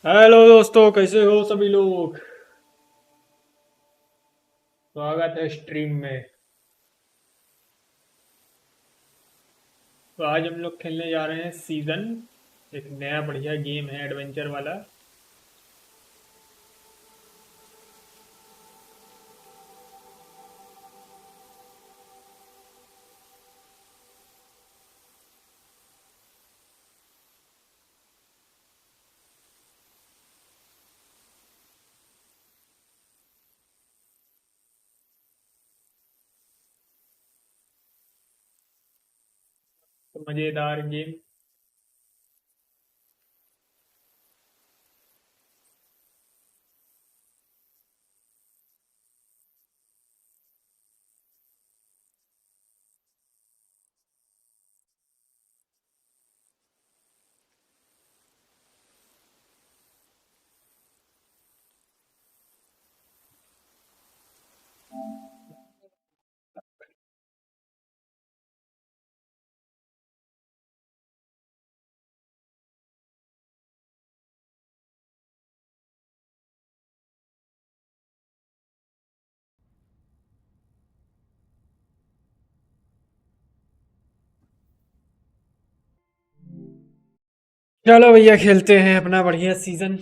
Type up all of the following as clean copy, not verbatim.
Hello दोस्तों, कैसे हो सभी लोग। स्वागत है स्ट्रीम में। तो आज हम लोग खेलने जा रहे हैं सीजन। एक नया बढ़िया गेम है एडवेंचर वाला। तो मज़ेदार गेम। चलो भैया, खेलते हैं अपना बढ़िया सीजन।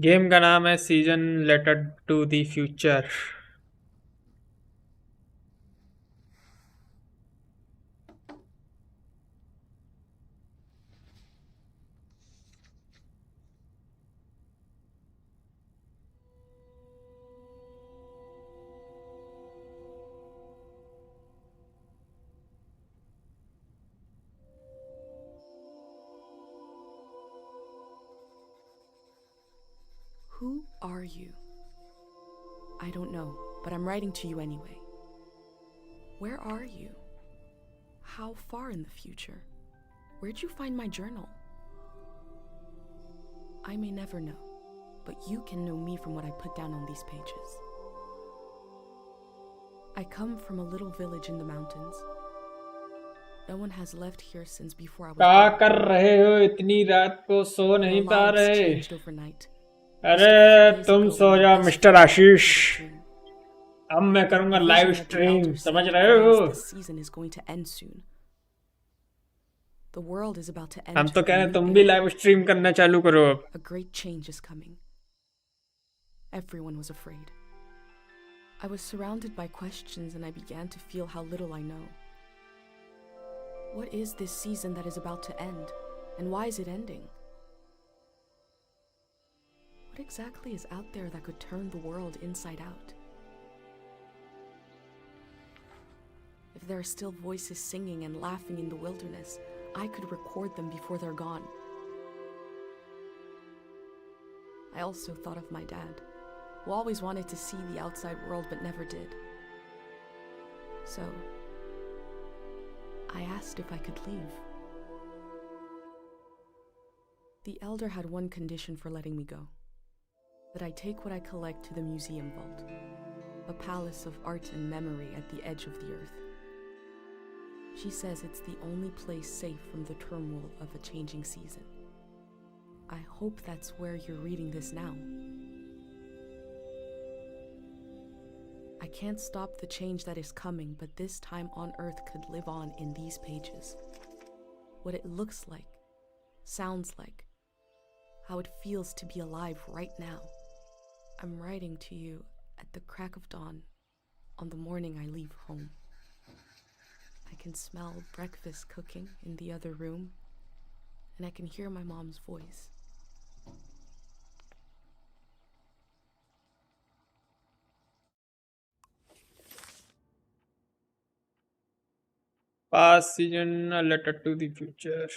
गेम का नाम है season letter to the future. Who are you? I don't know, but I'm writing to you anyway. Where are you? How far in the future? Where'd you find my journal? I may never know, but you can know me from what I put down on these pages. I come from a little village in the mountains. No one has left here since before I was क्या born. कर रहे हो? इतनी रात को सो But नहीं our पा lives रहे? changed overnight. अरे Just a few days तुम ago, we सो were जाओ best mister friends and Ashish. had a dream. अब मैं करूंगा The live vision that the stream, elders समझ saved रहे हो? means this season is going to end soon. The world is about to हम तो enter कह a रहे हैं new तुम भी era. लाइव स्ट्रीम करना चालू करो अब। A great change is coming. Everyone was afraid. I was surrounded by questions and I began to feel how little I know. What is this season that is about to end? And why is it ending? What exactly is out there that could turn the world inside out? If there are still voices singing and laughing in the wilderness, I could record them before they're gone. I also thought of my dad, who always wanted to see the outside world but never did. So, I asked if I could leave. The elder had one condition for letting me go: that I take what I collect to the museum vault, a palace of art and memory at the edge of the earth. She says it's the only place safe from the turmoil of a changing season. I hope that's where you're reading this now. I can't stop the change that is coming, but this time on Earth could live on in these pages. What it looks like, sounds like, how it feels to be alive right now. I'm writing to you at the crack of dawn on the morning I leave home. I can smell breakfast cooking in the other room, and I can hear my mom's voice. Past season, a letter to the future.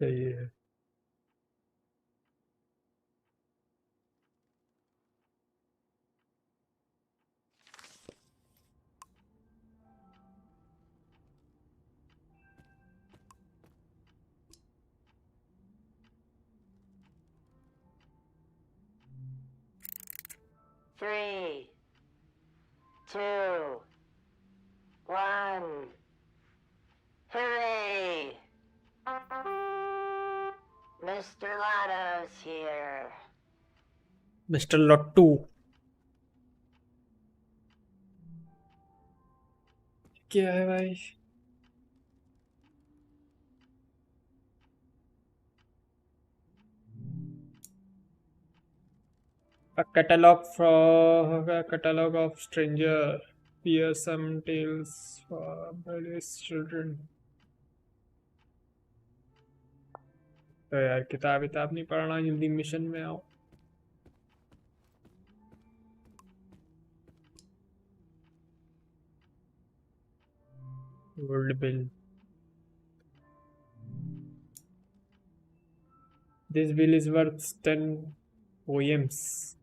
सही है। 3, 2, 1. Hooray! Mr. Lotto's here. Mister लट्टू क्या है भाई? A catalog of stranger fearsome tales for various children. तो यार किताब नहीं पढ़ना, जल्दी मिशन में आओ. Gold bill. This bill is worth 10 poems.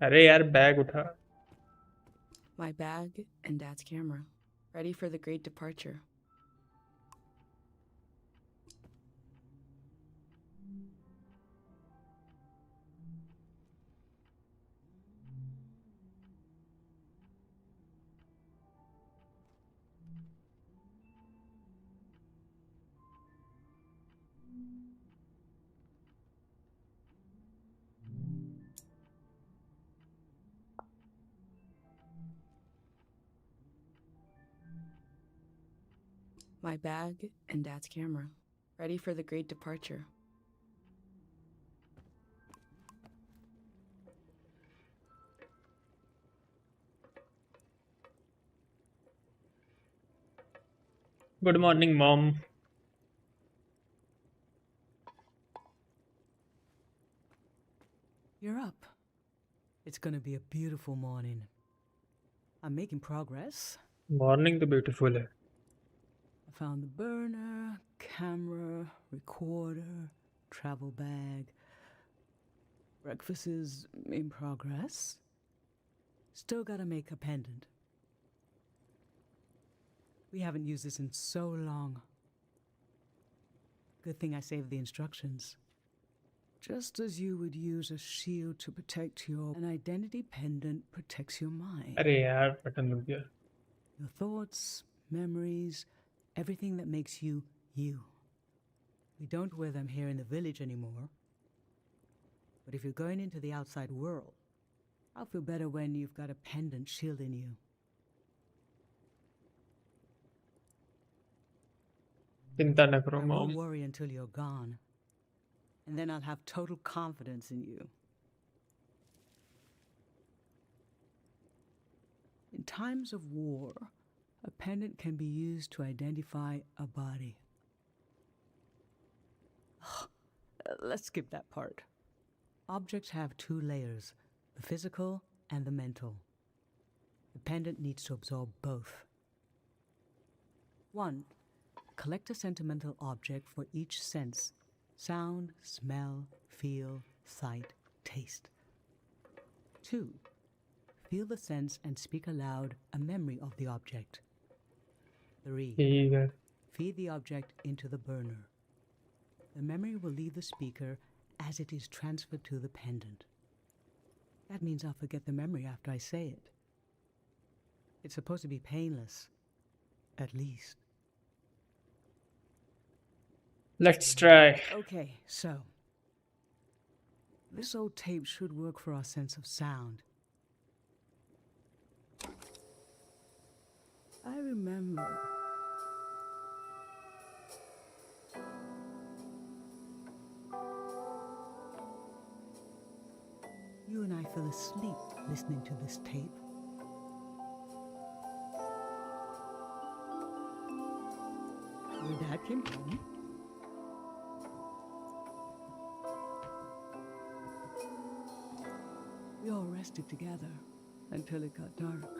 अरे यार बैग उठा. My bag and Dad's camera, ready for the great departure. My bag and Dad's camera, ready for the great departure. Good morning, Mom. You're up. It's gonna be a beautiful morning. I'm making progress. Morning तो beautiful है. I found the burner, camera, recorder, travel bag. Breakfast is in progress. Still gotta make a pendant. We haven't used this in so long. Good thing I saved the instructions. Just as you would use a shield to protect an identity pendant protects your mind. अरे यार button दब गया. Your thoughts, memories, everything that makes you, you. We don't wear them here in the village anymore. But if you're going into the outside world, I'll feel better when you've got a pendant shielding you. चिंता न करो I won't Mom. worry until you're gone. And then I'll have total confidence in you. In times of war, a pendant can be used to identify a body. Let's skip that part. Objects have two layers, the physical and the mental. The pendant needs to absorb both. 1. Collect a sentimental object for each sense: sound, smell, feel, sight, taste. 2. Feel the sense and speak aloud a memory of the object. 3. ठीक है. Feed the object into the burner. The memory will leave the speaker as it is transferred to the pendant. That means I'll forget the memory after I say it. It's supposed to be painless, at least. Let's try. Okay, so this old tape should work for our sense of sound. I remember. You and I fell asleep listening to this tape. Your dad came home. rested together until it got dark.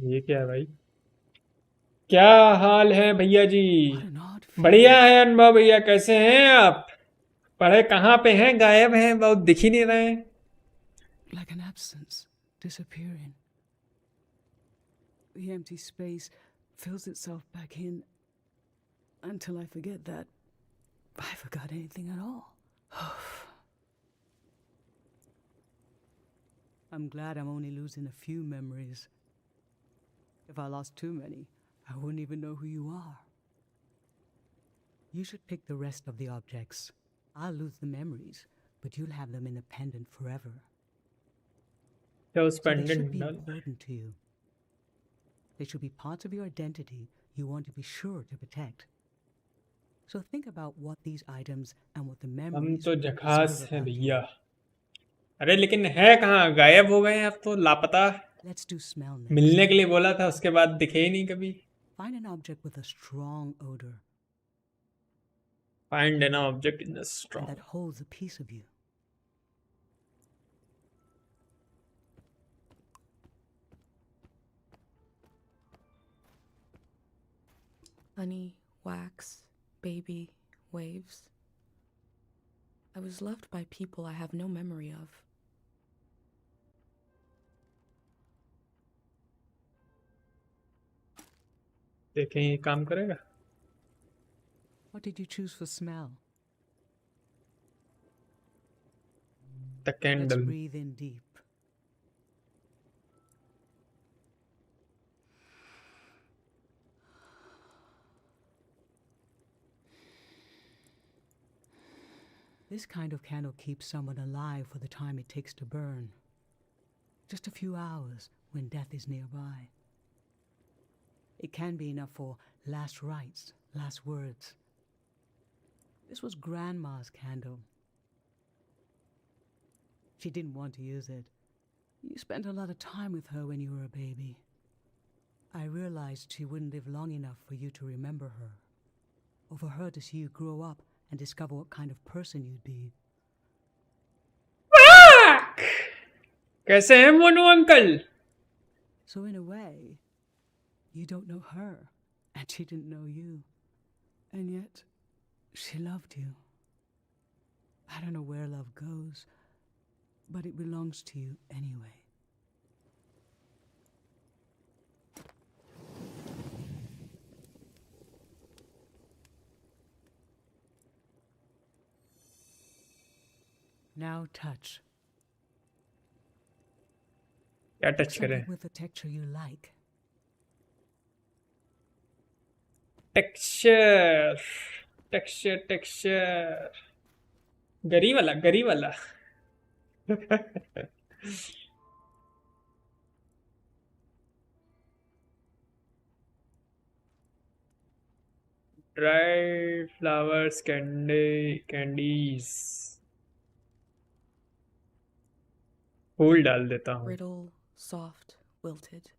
ये क्या है भाई? क्या हाल है भैया जी? What an odd बढ़िया feeling. है अनुभव भैया, कैसे हैं आप? पढ़े कहाँ पे हैं? गायब हैं, बहुत दिख ही नहीं रहे हैं। Like an absence, disappearing. The empty space fills itself back in until I forget that I forgot anything at all. I'm glad I'm only losing a few memories. If I lost too many, I wouldn't even know who you are. You should pick the rest of the objects. I'll lose the memories, but you'll have them in a pendant forever. क्या उस So they should pendant be डाल? important to you. They should be parts of your identity you want to be sure to protect. So think about what these items and what the हम memories तो preserve झकास हैं about you. भैया। अरे लेकिन है कहाँ? गायब हो गए हैं आप तो, लापता। Let's do smell next. मिलने के लिए बोला था, उसके बाद दिखे ही नहीं कभी। Find an object with a strong odor find an object in the and strong. that holds a piece of you. Honey, wax, baby, waves. I was loved by people I have no memory of. देखें ये काम करेगा? What did you choose for smell? The Let's candle. breathe in deep. This kind of candle keeps someone alive for the time it takes to burn. Just a few hours when death is nearby. It can be enough for last rites, last words. This was Grandma's candle. She didn't want to use it. You spent a lot of time with her when you were a baby. I realized she wouldn't live long enough for you to remember her, or for her to see you grow up and discover what kind of person you'd be. कैसे हैं Monu uncle? So in a way, you don't know her, and she didn't know you. And yet, she loved you. I don't know where love goes, but it belongs to you anyway. Now touch. क्या touch Something करें? with a texture you like. Texture, texture, texture. गरी वाला, गरी वाला। Dried flowers, candies. फूल डाल देता हूँ। Brittle, soft, wilted.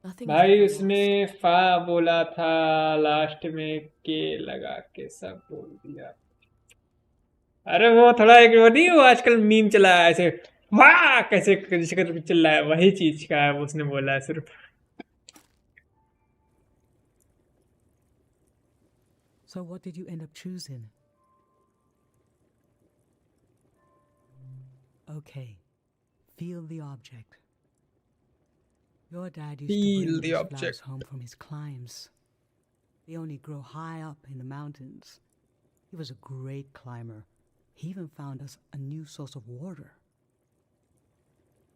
Nothing is भाई ever उसने lost. फा बोला था, लास्ट में के लगा के सब बोल दिया। अरे वो थोड़ा एक वो नहीं, वो आजकल मीम चला है ऐसे, वाह कैसे कैसे करके चल रहा है, वही चीज का है वो, उसने बोला है सिर्फ। So what did you end up choosing? Okay, feel the object. Your dad used to Feel bring the these object. flowers home from his climbs. They only grow high up in the mountains. He was a great climber. He even found us a new source of water.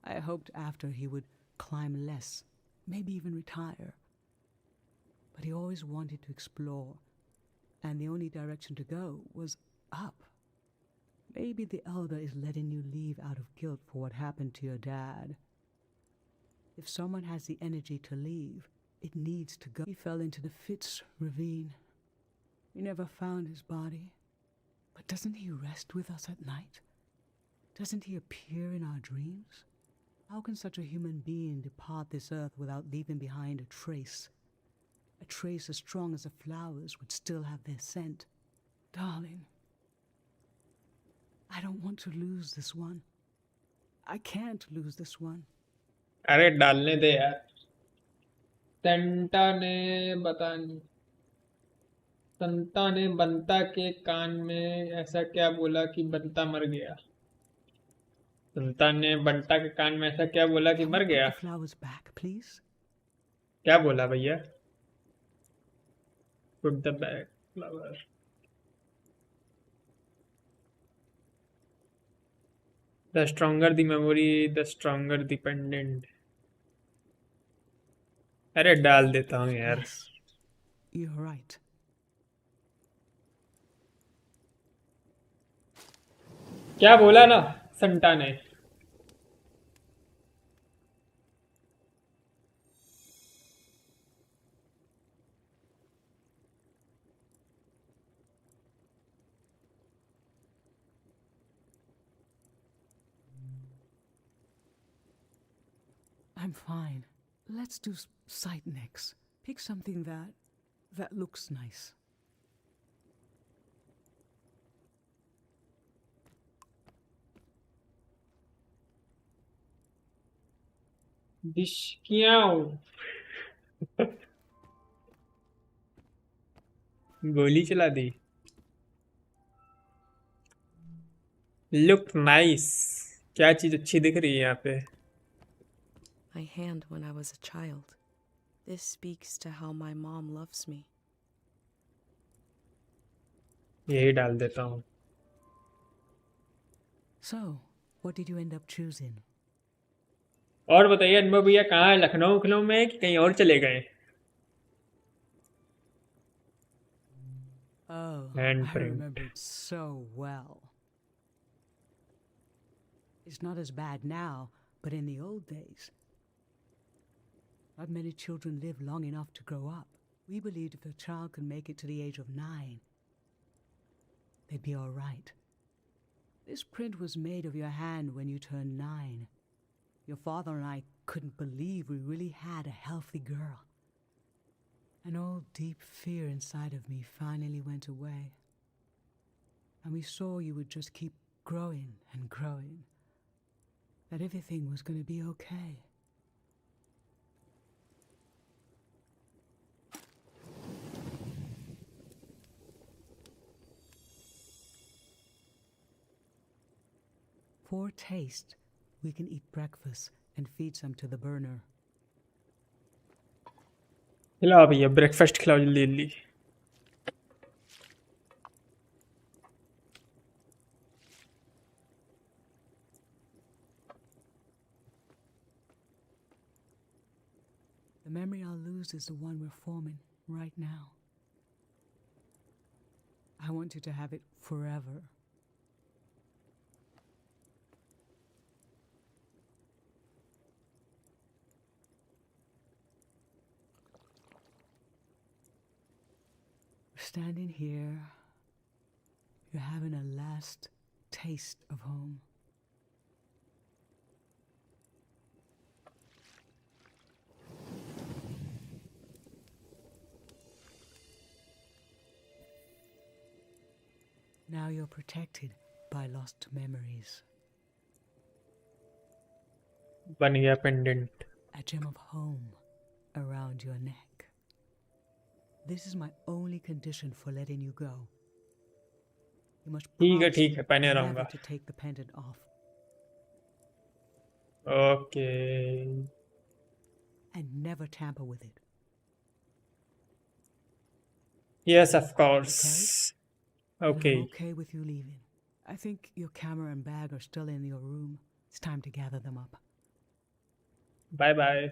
I hoped after he would climb less, maybe even retire. But he always wanted to explore, and the only direction to go was up. Maybe the elder is letting you leave out of guilt for what happened to your dad. If someone has the energy to leave, it needs to go. He fell into the Fitz ravine. We never found his body. But doesn't he rest with us at night? Doesn't he appear in our dreams? How can such a human being depart this earth without leaving behind a trace? A trace as strong as the flowers would still have their scent. Darling, I don't want to lose this one. I can't lose this one. अरे डालने दे यार। संता ने बता संता ने बंता के कान में ऐसा क्या बोला कि बंता मर गया। संता ने बंता के कान में ऐसा क्या बोला कि Can मर we put गया। the flowers back, please? क्या बोला भैया। Put the back flower. The stronger the memory the stronger the pendant. अरे डाल देता हूँ यार। Yes, you're right. क्या बोला ना संता ने। I'm fine. Let's do sight next. Pick something that looks nice. डिशकियाओ। गोली चला दी। Look nice. क्या चीज अच्छी दिख रही है यहाँ पे। My hand when I was a child. This speaks to how my mom loves me. यही डाल देता हूँ। So, what did you end up choosing? और बताइए अनुभव भैया कहाँ है। लखनऊ खिलऊ में है कि कहीं और चले गए। Oh, hand I print. remember it so well. It's not as bad now, but in the old days, not many children live long enough to grow up. We believed if a child could make it to the age of 9, they'd be all right. This print was made of your hand when you turned 9. Your father and I couldn't believe we really had a healthy girl. An old deep fear inside of me finally went away. And we saw you would just keep growing and growing. That everything was going to be okay. For taste, we can eat breakfast and feed some to the burner. खिलाओ भैया breakfast खिलाओ जल्दी जल्दी। The memory I'll lose is the one we're forming right now. I want you to have it forever. Standing here, you're having a last taste of home. Now you're protected by lost memories. बन गया pendant. A gem of home around your neck. This is my only condition for letting you go. You must promise ठीक है पहने never रहूंगा। to take the pendant off. Okay. And never tamper with it. Yes of course. And okay. I'm okay with you leaving. I think your camera and bag are still in your room. It's time to gather them up. Bye bye.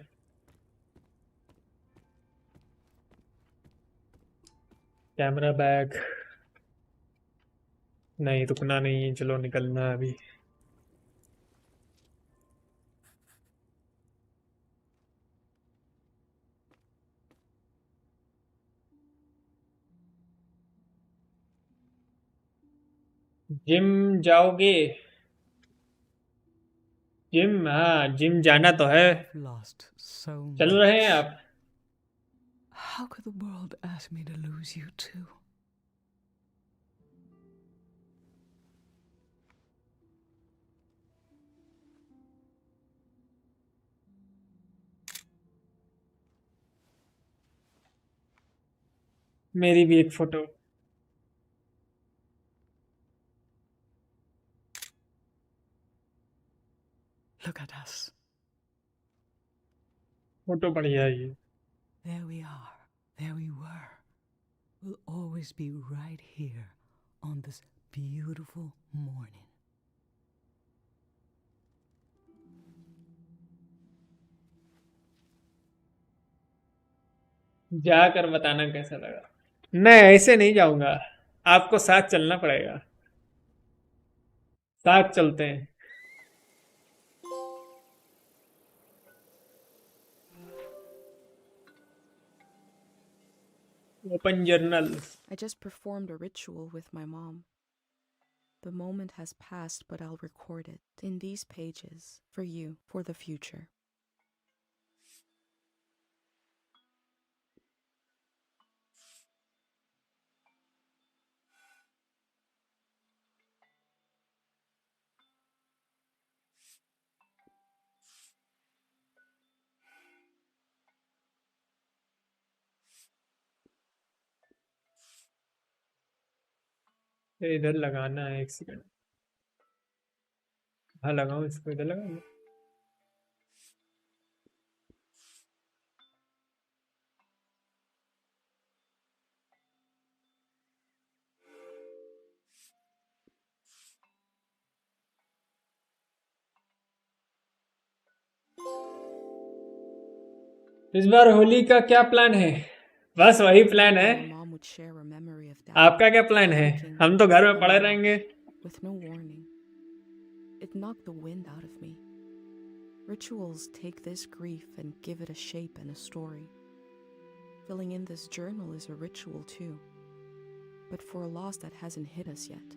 Camera bag नहीं रुकना नहीं है, चलो निकलना है अभी। Gym जाओगे। Gym, हाँ जिम जाना तो है। I've lost so चल रहे हैं much. आप? How could the world ask me to lose you too? मेरी भी एक photo. Look at us. Photo बढ़िया है ये। There we are. There we were. We'll always be right here on this beautiful morning. जाकर बताना कैसा लगा। नहीं, ऐसे नहीं जाऊंगा, आपको साथ चलना पड़ेगा। साथ चलते हैं। Open journal. I just performed a ritual with my mom. The moment has passed, but I'll record it in these pages for you, for the future. ये इधर लगाना है, एक सेकंड। हाँ लगाऊं इसको, इधर लगाऊं। इस बार होली का क्या प्लान है? बस वही प्लान है। Our mom would share a memory of dad. आपका क्या प्लान है? drinking, हम तो घर में on पड़े the रहेंगे। rocks, with no warning. It knocked the wind out of me. Rituals take this grief and give it a shape and a story. Filling in this journal is a ritual too, but for a loss that hasn't hit us yet.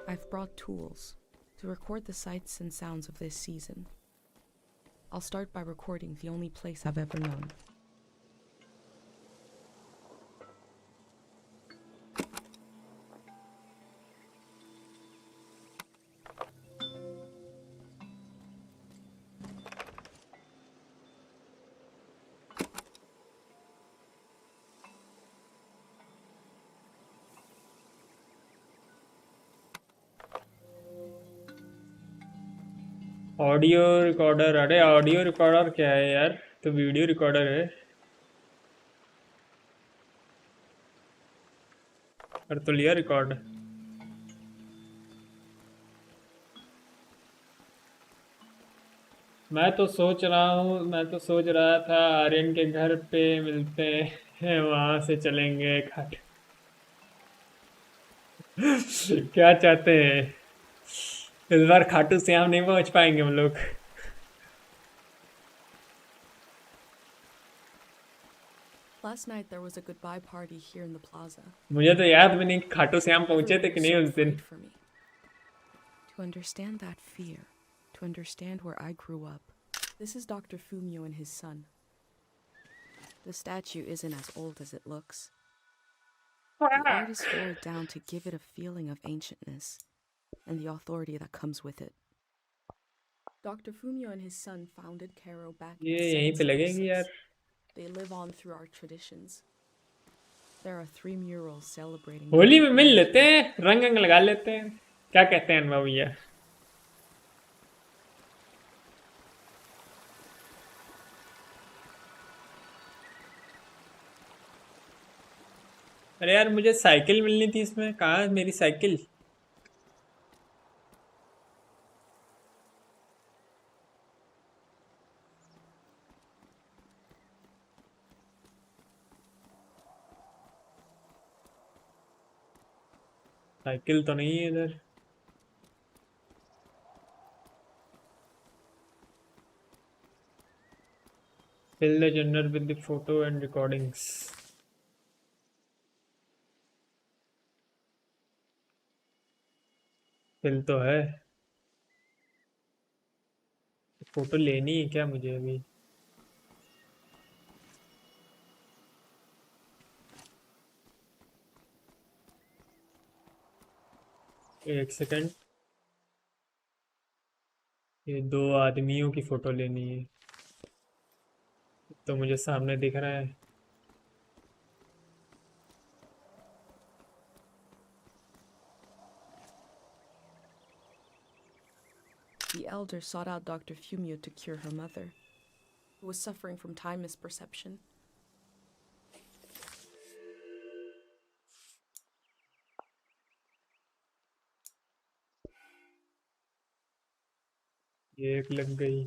I've brought tools to record the sights and sounds of this season. I'll start by recording the only place I've ever known. Audio recorder? अरे audio recorder क्या है यार, तो video recorder है। कर तो लिया record. मैं तो सोच रहा था आर्यन के घर पे मिलते हैं, वहां से चलेंगे घाट। क्या चाहते हैं? इस बार खाटू श्याम नहीं पहुंच पाएंगे हम लोग। Last night there was a goodbye party here in the plaza. मुझे तो याद भी नहीं कि खाटू श्याम पहुंचे थे Everyone कि was नहीं so उस दिन। afraid for me. To understand that fear, to understand where I grew up. This is Dr. Fumio and his son. The statue isn't as old as it looks. The artist wore it down to give it a feeling of ancientness and the authority that comes with it. Dr. Fumio and his son founded Cairo back in ये यहीं पे लगेगी 706. यार। They live on through our traditions. There are 3 murals celebrating Holi Dr. में मिल Fumio's लेते life. हैं, रंग रंग लगा लेते हैं। क्या कहते हैं अनुभव भैया? अरे यार मुझे साइकिल मिलनी थी इसमें, कहाँ है मेरी साइकिल? साइकिल तो नहीं है इधर। Fill the journal with the photo and recordings. फिल तो है। फोटो लेनी है क्या मुझे अभी? एक सेकंड। ये दो आदमियों की फोटो लेनी है। तो मुझे सामने दिख रहा है। The elder sought out Dr. Fumio to cure her mother, who was suffering from time misperception. ये एक लग गई।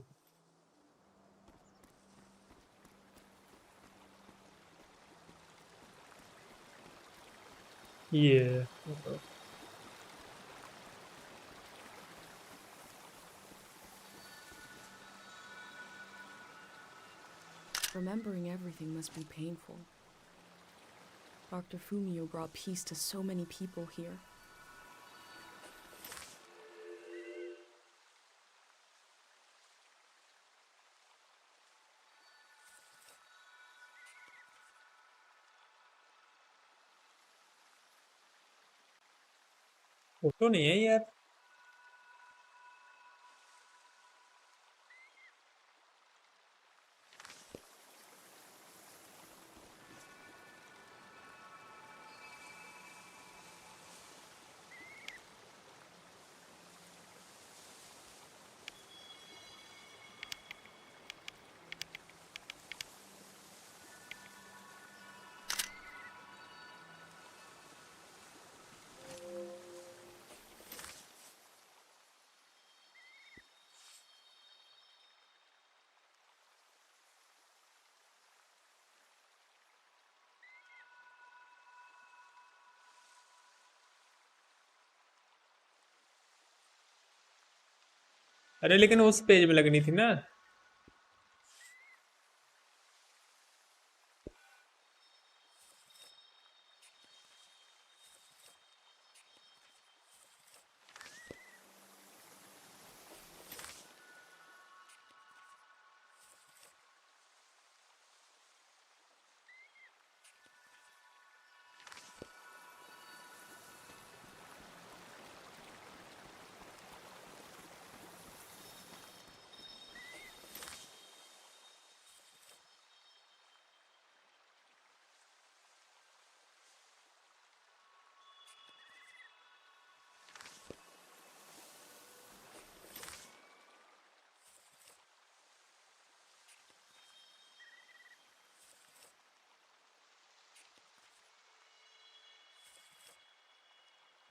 ये photo. Remembering everything must be painful. Dr. Fumio brought peace to so many people here. Photo नहीं है यार। अरे लेकिन उस पेज में लगनी थी ना।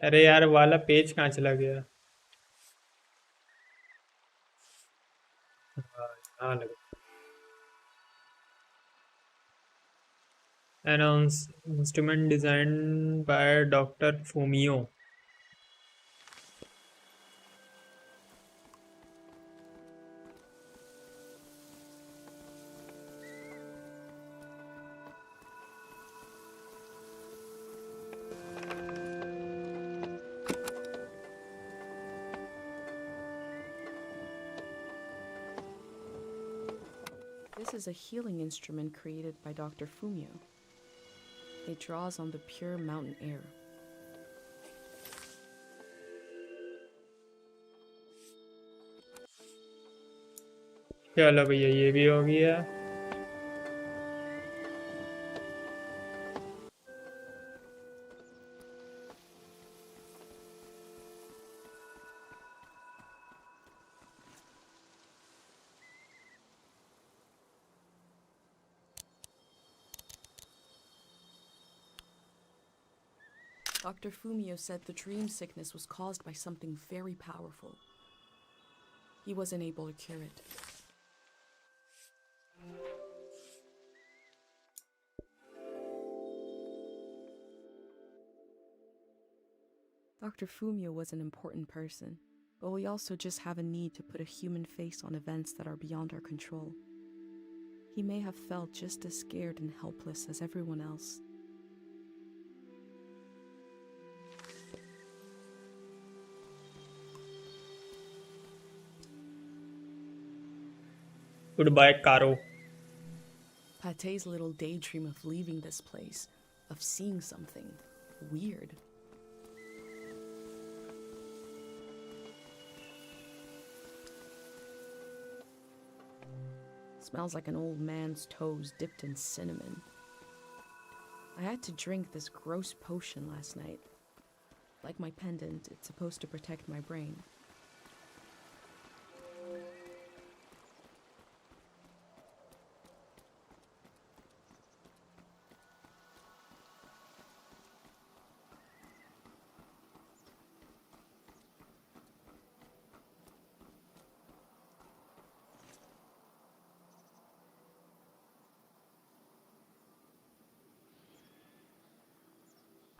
अरे यार वाला पेज कहाँ चला गया? हाँ, हाँ लगा। Announce instrument designed by Dr. Fumio. This is a healing instrument created by Dr. Fumio. It draws on the pure mountain air. चलो भैया ये भी हो गया। Dr. Fumio said the dream sickness was caused by something very powerful. He wasn't able to cure it. Dr. Fumio was an important person, but we also just have a need to put a human face on events that are beyond our control. He may have felt just as scared and helpless as everyone else. Goodbye, Caro. Pate's little daydream of leaving this place, of seeing something weird. Smells like an old man's toes dipped in cinnamon. I had to drink this gross potion last night. Like my pendant, it's supposed to protect my brain.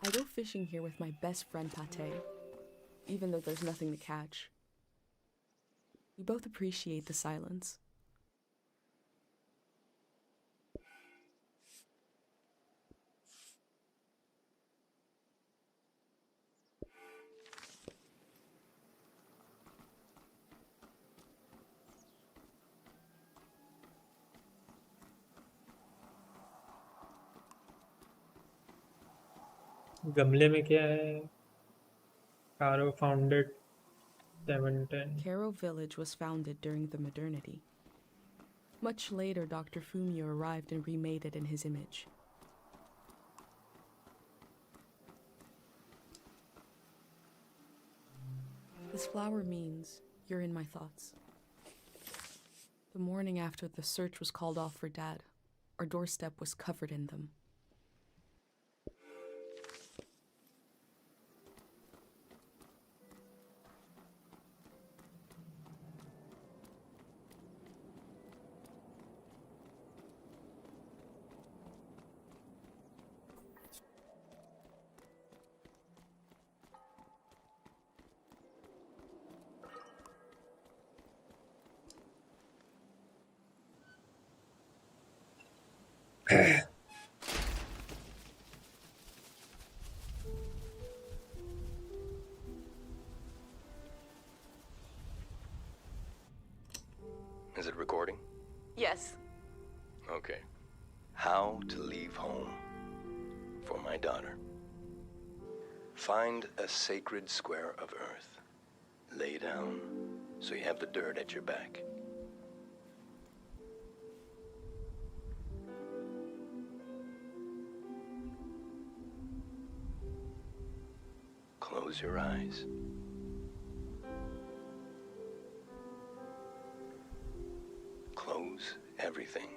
I go fishing here with my best friend Pate, even though there's nothing to catch. We both appreciate the silence. गमले में क्या है? Caro founded 710. Caro Village was founded during the modernity. Much later, Dr. Fumio arrived and remade it in his image. This flower means you're in my thoughts. The morning after the search was called off for Dad, our doorstep was covered in them. Is it recording? Yes. Okay. How to leave home for my daughter. Find a sacred square of earth. Lay down so you have the dirt at your back. Close your eyes. Close everything.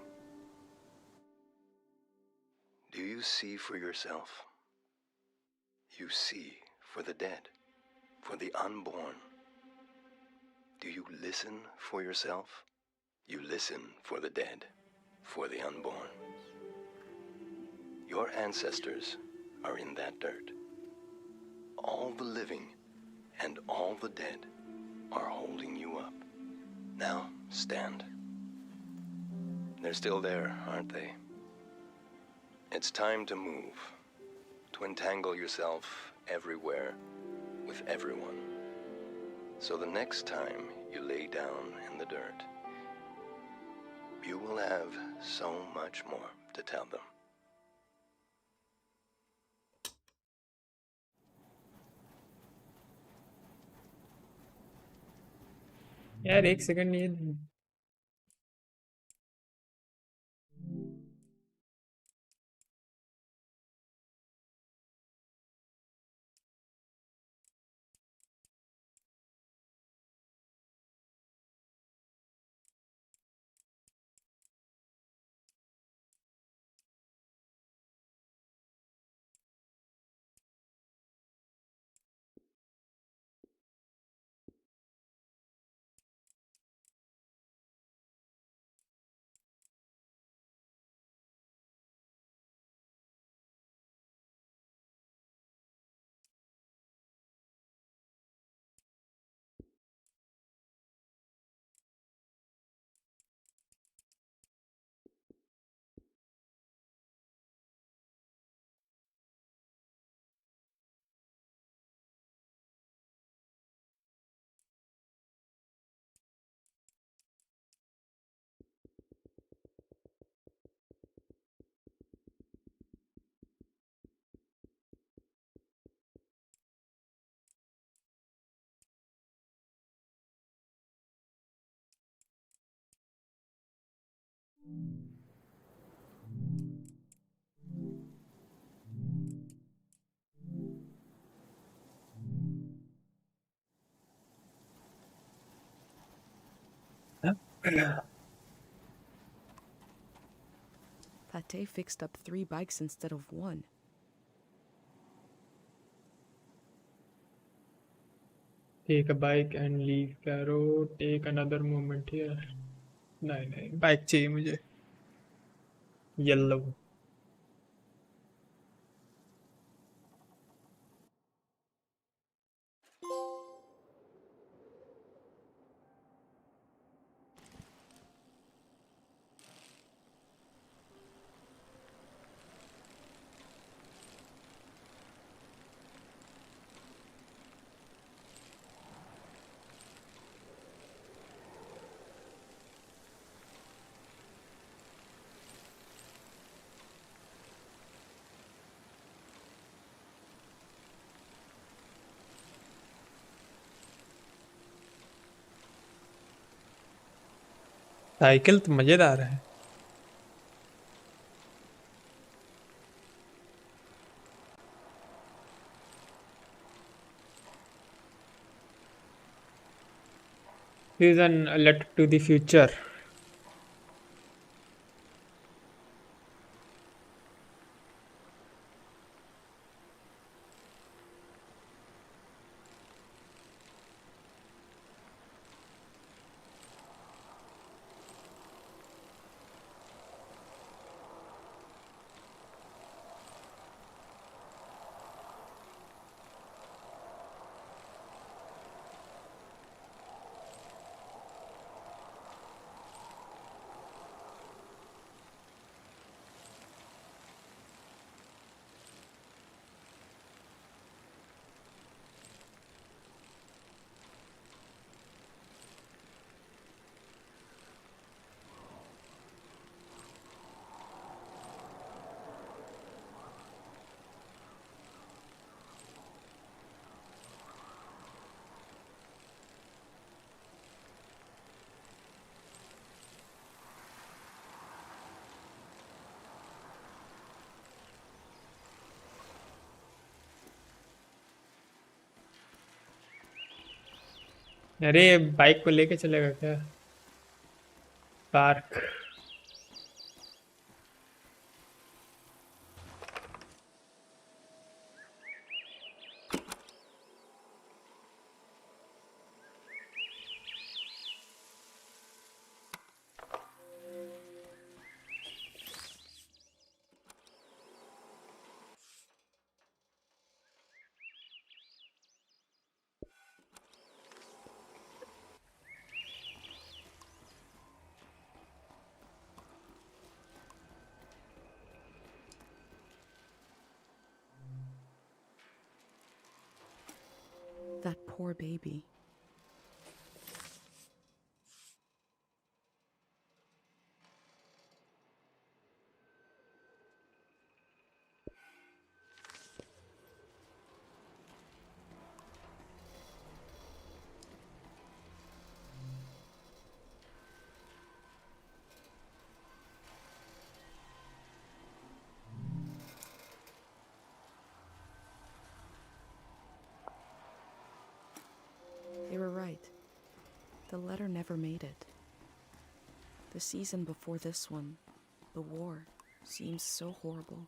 Do you see for yourself? You see for the dead, for the unborn. Do you listen for yourself? You listen for the dead, for the unborn. Your ancestors are in that dirt. All the living and all the dead are holding you up. Now, stand. They're still there, aren't they? It's time to move, to entangle yourself everywhere with everyone. So the next time you lay down in the dirt, you will have so much more to tell them. यार एक second ये Pate fixed up 3 bikes instead of 1. Take a bike and leave Caro. Take another moment here. नहीं bike चाहिए मुझे yellow. Cycle तो मजेदार है. Season letter to the future. अरे बाइक को लेके चलेगा क्या park. That poor baby. They were right. The letter never made it. The season before this one, the war, seems so horrible.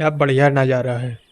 यार बढ़िया नजारा है.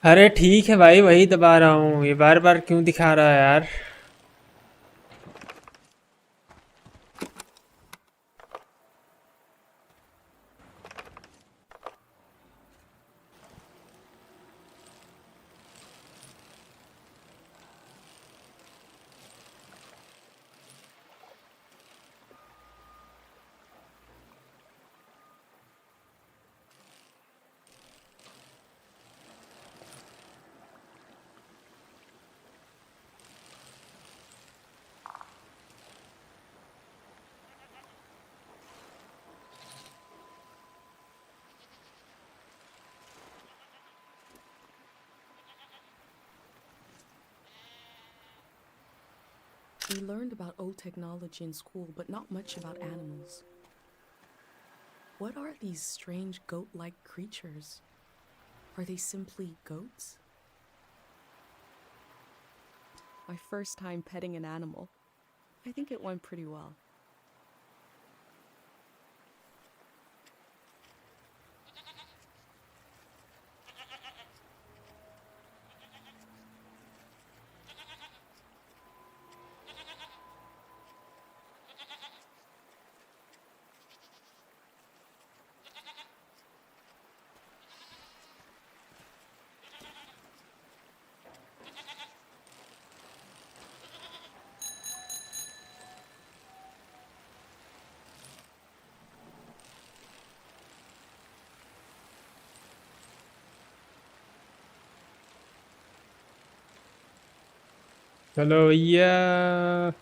अरे ठीक है भाई, वही दबा रहा हूँ, ये बार बार क्यों दिखा रहा है यार। We learned about old technology in school, but not much about animals. What are these strange goat-like creatures? Are they simply goats? My first time petting an animal. I think it went pretty well. चलो भैया।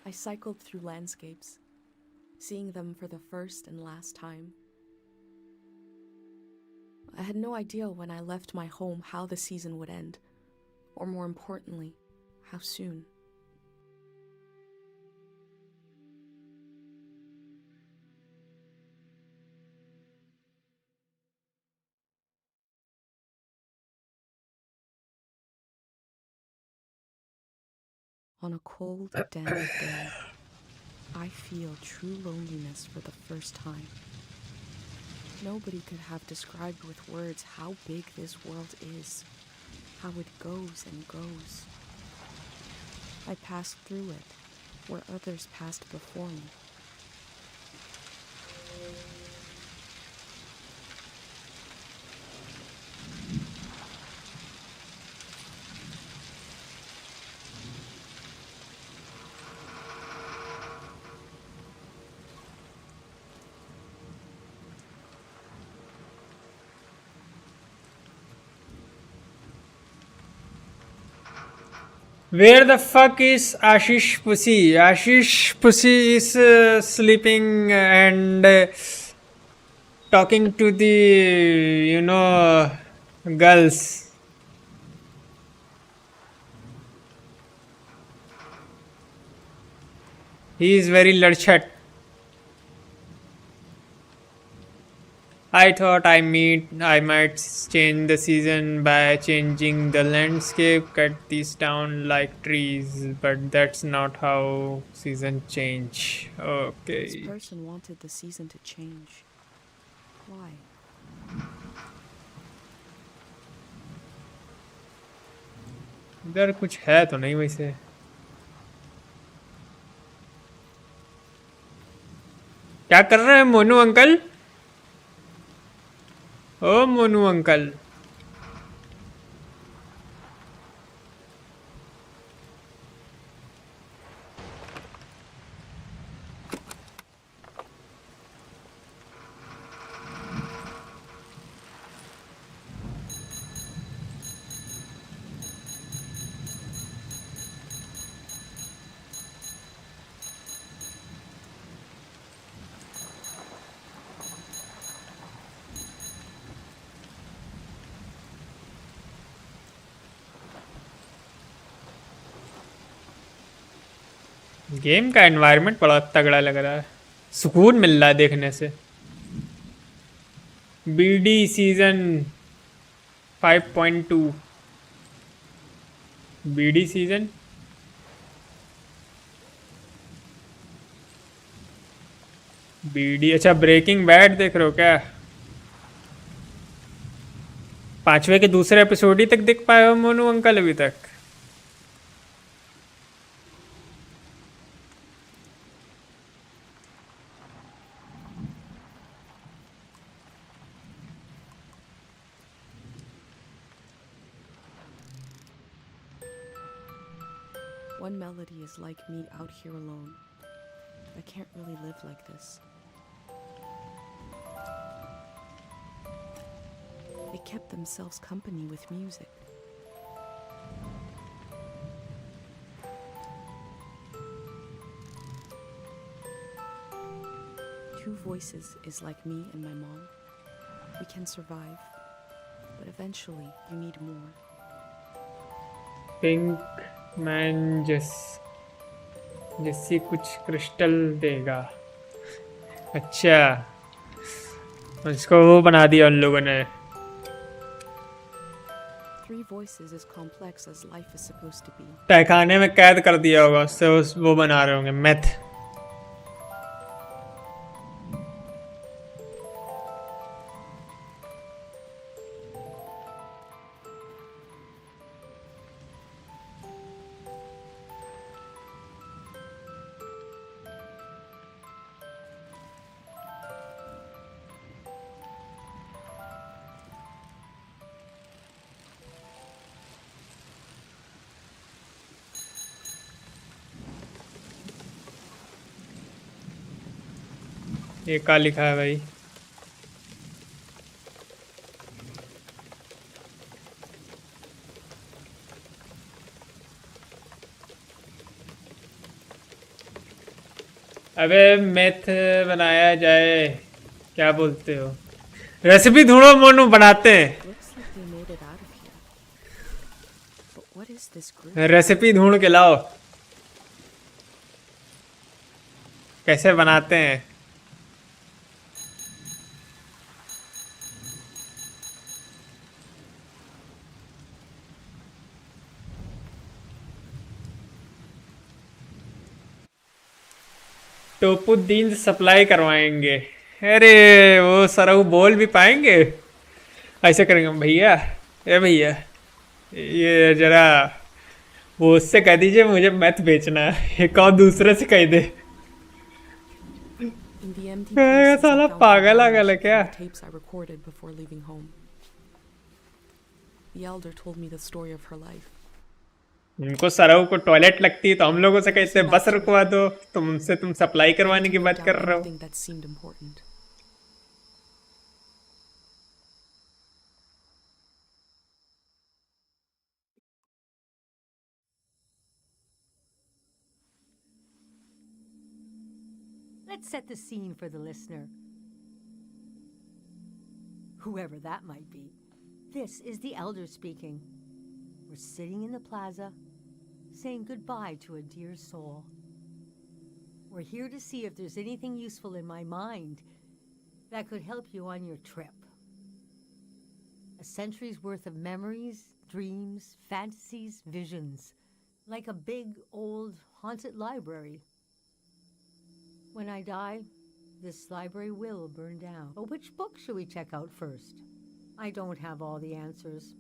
I cycled through landscapes, seeing them for the first and last time. I had no idea when I left my home how the season would end, or more importantly, how soon. On a cold, damp day, I feel true loneliness for the first time. Nobody could have described with words how big this world is, how it goes and goes. I passed through it, where others passed before me. Where the fuck is Ashish Pussy? Ashish Pussy is sleeping and talking to the, girls. He is very ladchat. I thought I might change the season by changing the landscape, cut these down like trees, but that's not how season change. This Okay. person wanted the season to change. Why? इधर कुछ है तो नहीं वैसे। क्या कर रहे हैं मोनू अंकल? ओ मोनू अंकल। गेम का एनवायरनमेंट बड़ा तगड़ा लग रहा है, सुकून मिल रहा है देखने से। BD season 5.2, BD season BD, अच्छा ब्रेकिंग बैड देख रहे हो क्या? 5वें के दूसरे एपिसोड ही तक देख पाए हो मोनू अंकल अभी तक? One melody is like me out here alone. I can't really live like this. They kept themselves company with music. Two voices is like me and my mom. We can survive, but eventually you need more. Pink man जैसी कुछ crystal देगा। अच्छा, उसको वो बना दिया उन लोगों ने। Three voices is complex as life is supposed to be. तहखाने में कैद कर दिया होगा उससे, वो बना रहे होंगे मेथ। ये क्या लिखा है भाई? अबे मेथ बनाया जाए, क्या बोलते हो? रेसिपी ढूंढो मोनू, बनाते हैं। Looks like they made it out of here. But what is this group? Recipe ढूंढ के लाओ, कैसे बनाते हैं। टोपुद्दीन सप्लाई करवाएंगे। अरे वो सरऊ बोल भी पाएंगे? ऐसे करेंगे भैया, ए भैया ये जरा वो उससे कह दीजिए मुझे मैथ बेचना है, एक और दूसरे से कह दे। In the empty ये places, साला I found पागल the आगल है values क्या? from the tapes I recorded before leaving home. The elder told me the story of her life. उनको सरऊ को टॉयलेट लगती है तो हम लोगों से कहते हैं बस रुकवा दो, तुम उनसे तुम सप्लाई करवाने की Wrote बात down कर रहे हो। everything that seemed important. Let's set the scene for the listener. Whoever that might be. This is the elder speaking. We're sitting in the plaza, saying goodbye to a dear soul. We're here to see if there's anything useful in my mind that could help you on your trip. A century's worth of memories, dreams, fantasies, visions. Like a big, old, haunted library. When I die, this library will burn down. But which book should we check out first? I don't have all the answers,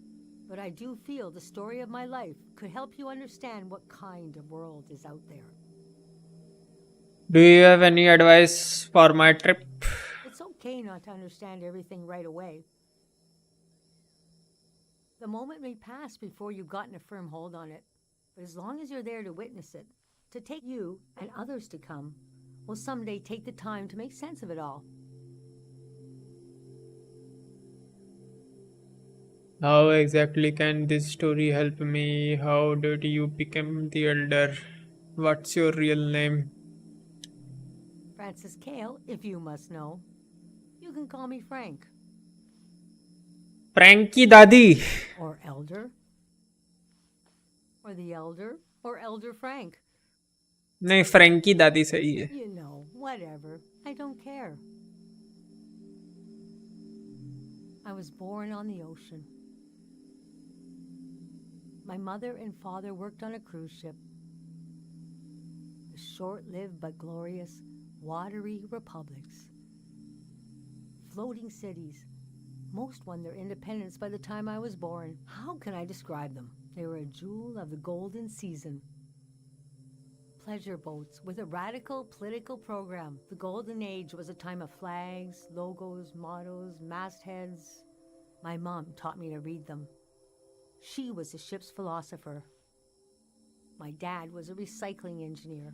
but I do feel the story of my life could help you understand what kind of world is out there. Do you have any advice for my trip? It's okay not to understand everything right away. The moment may pass before you've gotten a firm hold on it, but as long as you're there to witness it, to take you and others to come, will someday take the time to make sense of it all. How exactly can this story help me? How did you become the elder? What's your real name? Francis Cale, if you must know. You can call me Frank. Frankie Dadi. Or Elder. Or the Elder. Or Elder Frank. नहीं, Frankie दादी सही है. You know, whatever. I don't care. I was born on the ocean. My mother and father worked on a cruise ship. The short-lived but glorious watery republics. Floating cities. Most won their independence by the time I was born. How can I describe them? They were a jewel of the golden season. Pleasure boats with a radical political program. The golden age was a time of flags, logos, mottos, mastheads. My mom taught me to read them. She was the ship's philosopher. My dad was a recycling engineer.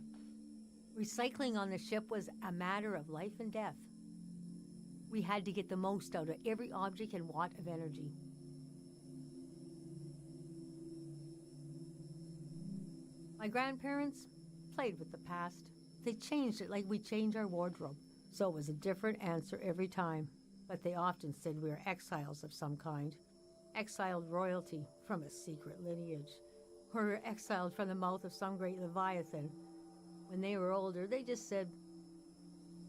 Recycling on the ship was a matter of life and death. We had to get the most out of every object and watt of energy. My grandparents played with the past. They changed it like we change our wardrobe. So it was a different answer every time. But they often said we were exiles of some kind. Exiled royalty from a secret lineage. Or we were exiled from the mouth of some great leviathan. When they were older, they just said,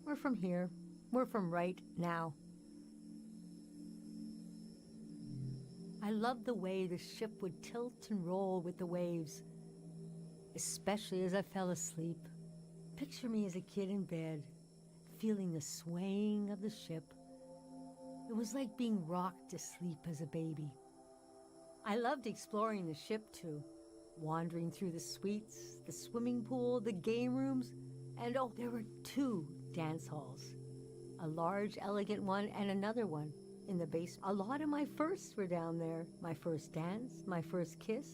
we're from here. We're from right now. I loved the way the ship would tilt and roll with the waves, especially as I fell asleep. Picture me as a kid in bed, feeling the swaying of the ship. It was like being rocked to sleep as a baby. I loved exploring the ship too, wandering through the suites, the swimming pool, the game rooms, and oh, there were 2 dance halls. A large, elegant one and another one in the basement. A lot of my firsts were down there. My first dance, my first kiss,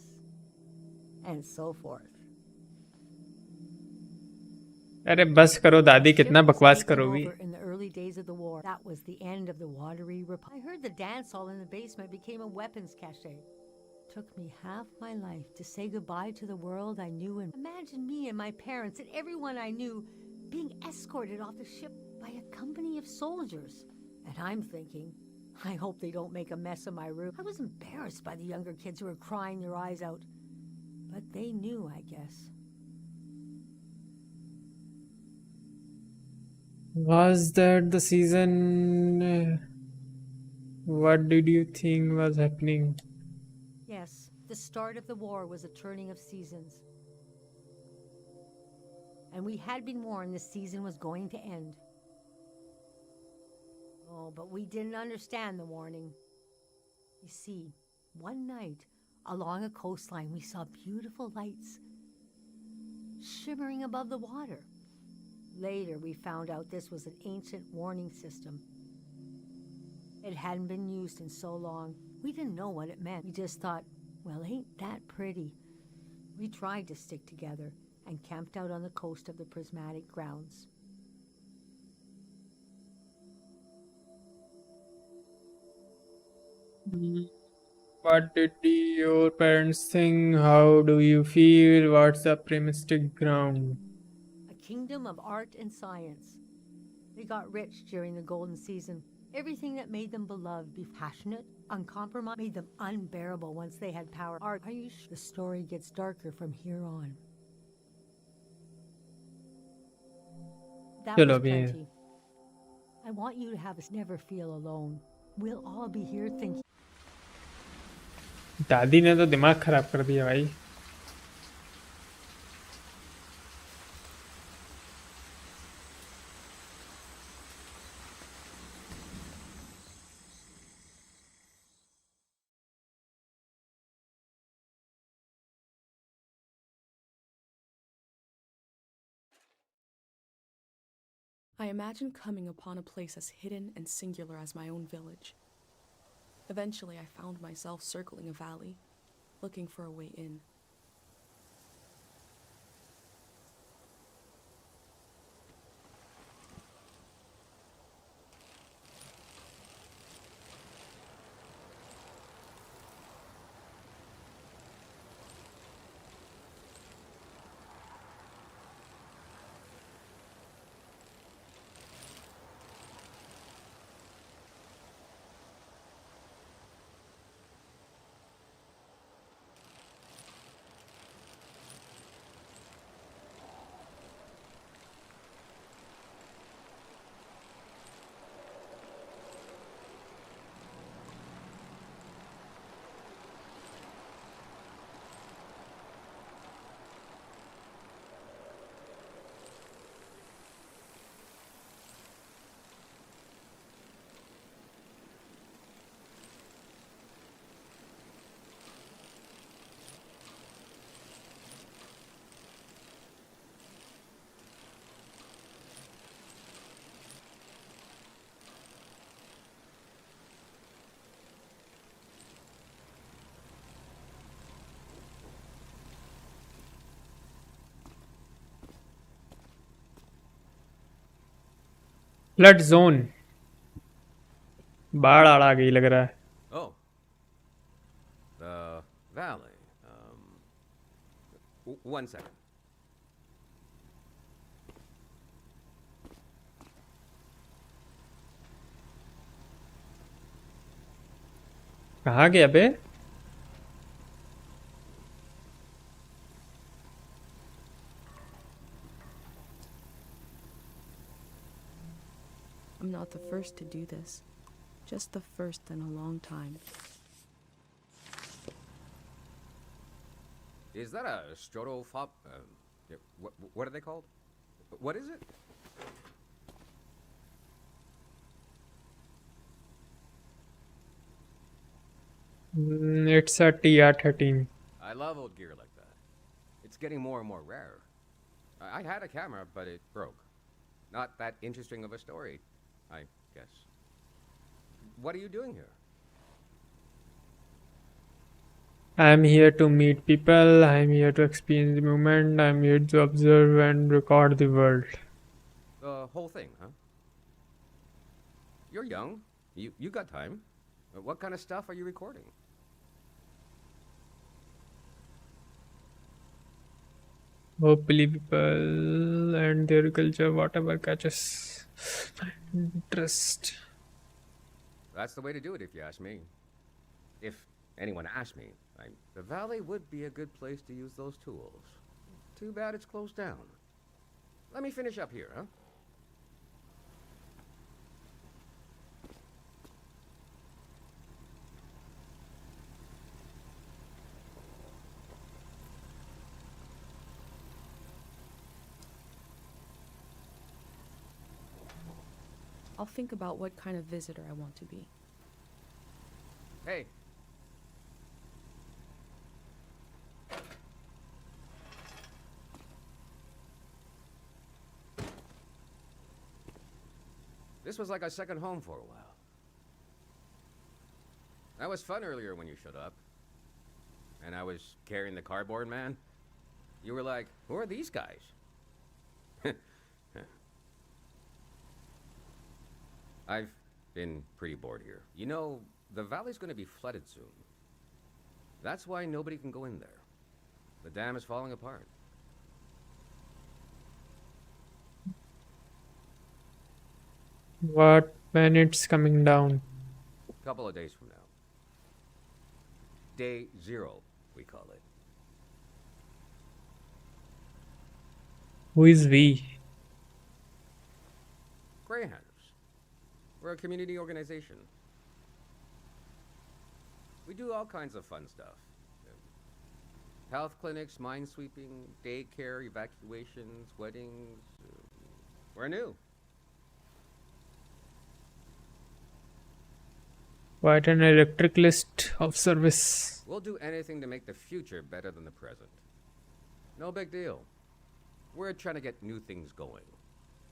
and so forth. अरे बस करो दादी, The ship कितना was बकवास taken करोगी. over in the early days of the war. That was the end of the watery republic. I heard the dance hall in the basement became a weapons cache. Took me half my life to say goodbye to the world I knew, and imagine me and my parents and everyone I knew being escorted off the ship by a company of soldiers. And I'm thinking, I hope they don't make a mess of my room. I was embarrassed by the younger kids who were crying their eyes out. But they knew, I guess. Was that the season? What did you think was happening? Yes, the start of the war was a turning of seasons. And we had been warned this season was going to end. Oh, but we didn't understand the warning. You see, one night, along a coastline, we saw beautiful lights shimmering above the water. Later, we found out this was an ancient warning system. It hadn't been used in so long. We didn't know what it meant. We just thought, well, ain't that pretty? We tried to stick together and camped out on the coast of the prismatic grounds. What did your parents think? How do you feel? What's the premistic ground? A kingdom of art and science. They got rich during the golden season. Everything that made them beloved, be passionate, uncompromised, made them unbearable once they had power. Art, are you sure? The story gets darker from here on. That चलो was अभी plenty. I want you to have us never feel alone. We'll all be here thinking. दादी ने तो दिमाग खराब कर दिया भाई. I imagined coming upon a place as hidden and singular as my own village. Eventually, I found myself circling a valley, looking for a way in. Flood zone, बाढ़ आ गई लग रहा है। Oh, the valley. One second. कहाँ गया बे? I'm not the first to do this, just the first in a long time. Is that a strotopop? What are they called? What is it? It's a TR-13. I love old gear like that. It's getting more and more rare. I had a camera, but it broke. Not that interesting of a story, I guess. What are you doing here? I'm here to meet people, I'm here to experience the moment, I'm here to observe and record the world. The whole thing, huh? You're young. You got time. What kind of stuff are you recording? Hopefully people and their culture, whatever catches my interest. That's the way to do it, if you ask me. If anyone asked me, the valley would be a good place to use those tools. Too bad it's closed down. Let me finish up here, huh? I'll think about what kind of visitor I want to be. Hey. This was like a second home for a while. That was fun earlier when you showed up. And I was carrying the cardboard man. You were like, who are these guys? I've been pretty bored here. You know, the valley's going to be flooded soon. That's why nobody can go in there. The dam is falling apart. What when it's coming down? A couple of days from now. Day 0, we call it. Who is we? Greyhounders. We're a community organization. We do all kinds of fun stuff. Health clinics, mine sweeping, daycare, evacuations, weddings. We're new. Quite an electric list of service. We'll do anything to make the future better than the present. No big deal. We're trying to get new things going.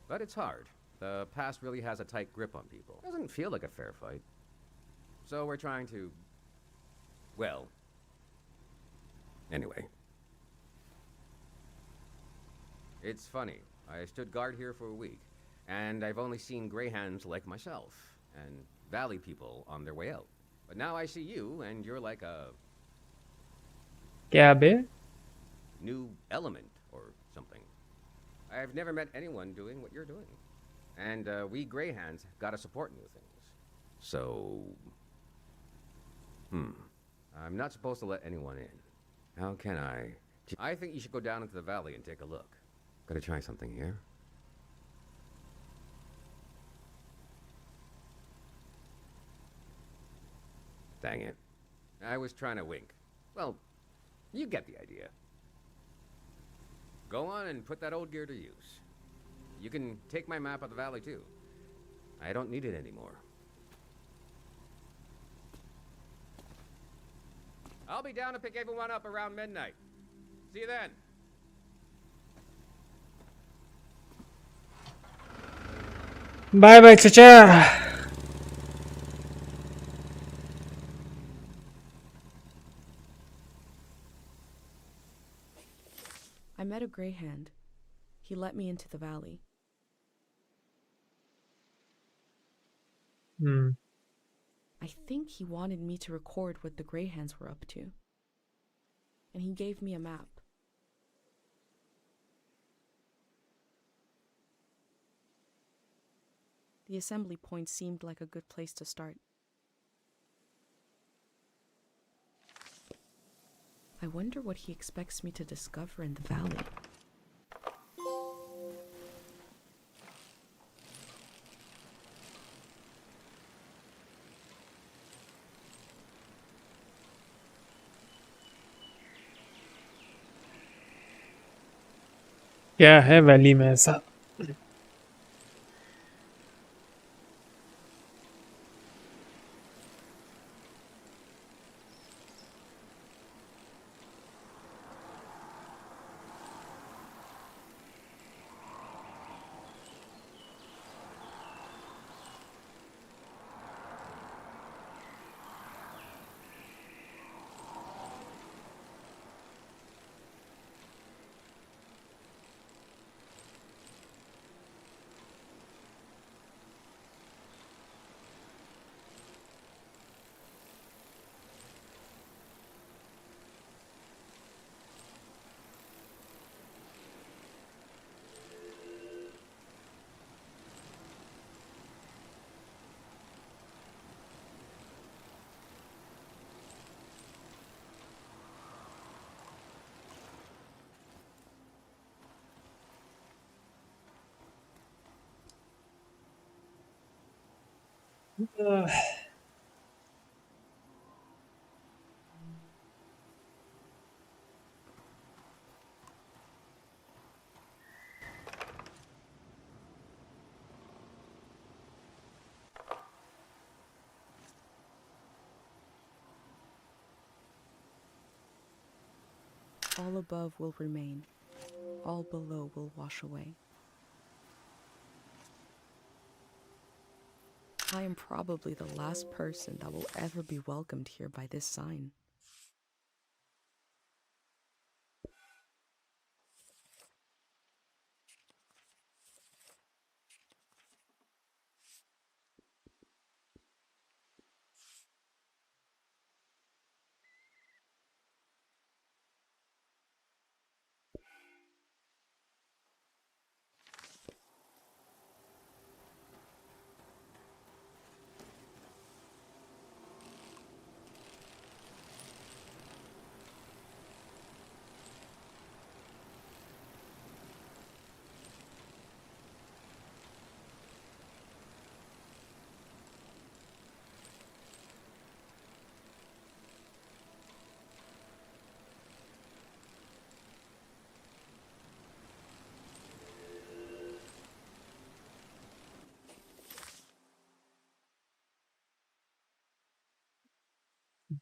But it's hard. The past really has a tight grip on people. Doesn't feel like a fair fight. So we're trying to... well... anyway. It's funny. I stood guard here for a week, and I've only seen greyhounds like myself, and valley people on their way out. But now I see you, and you're like a... क्या बे? new element or something. I've never met anyone doing what you're doing. And we greyhounds gotta support new things. So... I'm not supposed to let anyone in. How can I? I think you should go down into the valley and take a look. Gotta try something here. Dang it. I was trying to wink. Well, you get the idea. Go on and put that old gear to use. You can take my map of the valley too. I don't need it anymore. I'll be down to pick everyone up around midnight. See you then. Bye bye, chacha. I met a greyhound. He let me into the valley. Hmm. I think he wanted me to record what the Greyhands were up to. And he gave me a map. The assembly point seemed like a good place to start. I wonder what he expects me to discover in the valley. क्या है valley में ऐसा? All above will remain. All below will wash away. I am probably the last person that will ever be welcomed here by this sign.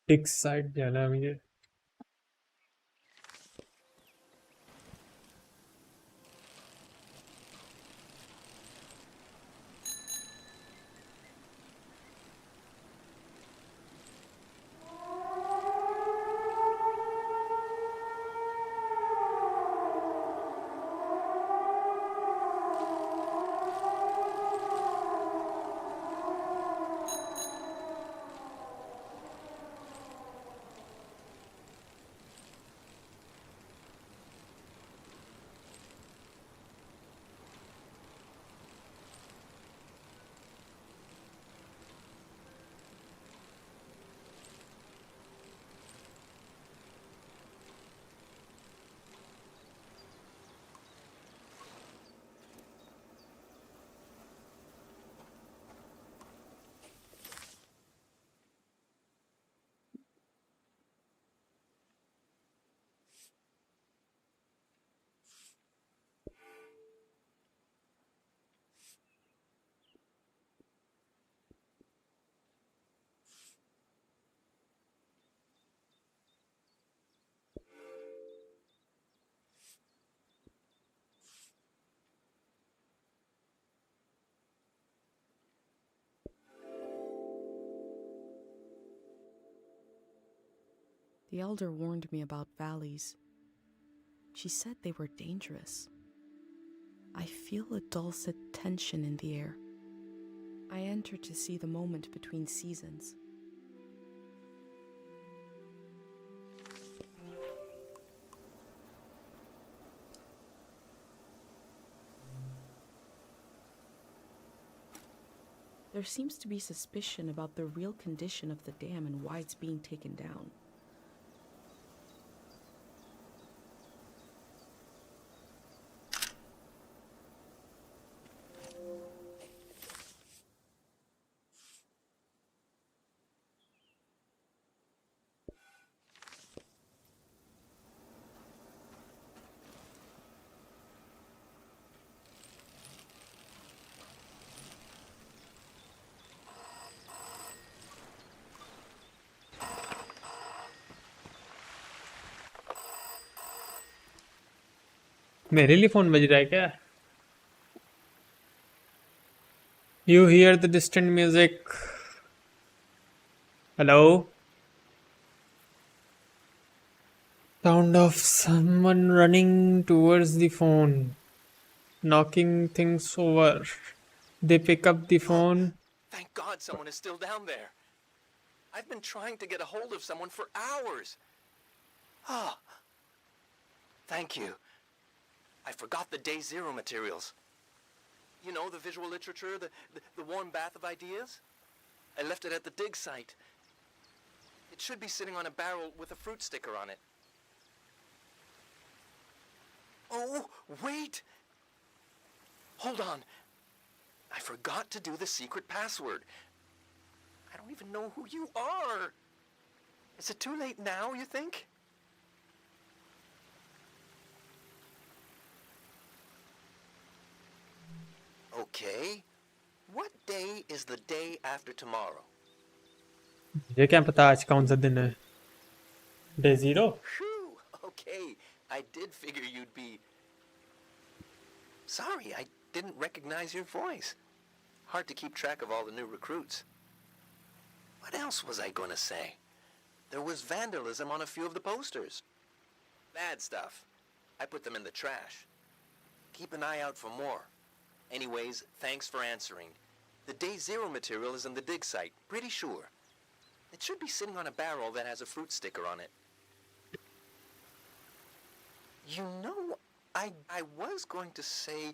Dick side जाना है मुझे. The elder warned me about valleys. She said they were dangerous. I feel a dulcet tension in the air. I enter to see the moment between seasons. There seems to be suspicion about the real condition of the dam and why it's being taken down. मेरे लिए phone बज रहा है क्या? You hear the distant music. Hello? Sound of someone running towards the phone, knocking things over. They pick up the phone. Thank God someone is still down there. I've been trying to get a hold of someone for hours. Ah, thank you. I forgot the day zero materials. You know, the visual literature, the warm bath of ideas? I left it at the dig site. It should be sitting on a barrel with a fruit sticker on it. Oh, wait! Hold on. I forgot to do the secret password. I don't even know who you are. Is it too late now, you think? Okay. What day is the day after tomorrow? मुझे क्या पता आज कौन सा दिन है? Day 0? Phew. Okay. I did figure you'd be... Sorry, I didn't recognize your voice. Hard to keep track of all the new recruits. What else was I going to say? There was vandalism on a few of the posters. Bad stuff. I put them in the trash. Keep an eye out for more. Anyways, thanks for answering. The day zero material is in the dig site, pretty sure. It should be sitting on a barrel that has a fruit sticker on it. You know, I was going to say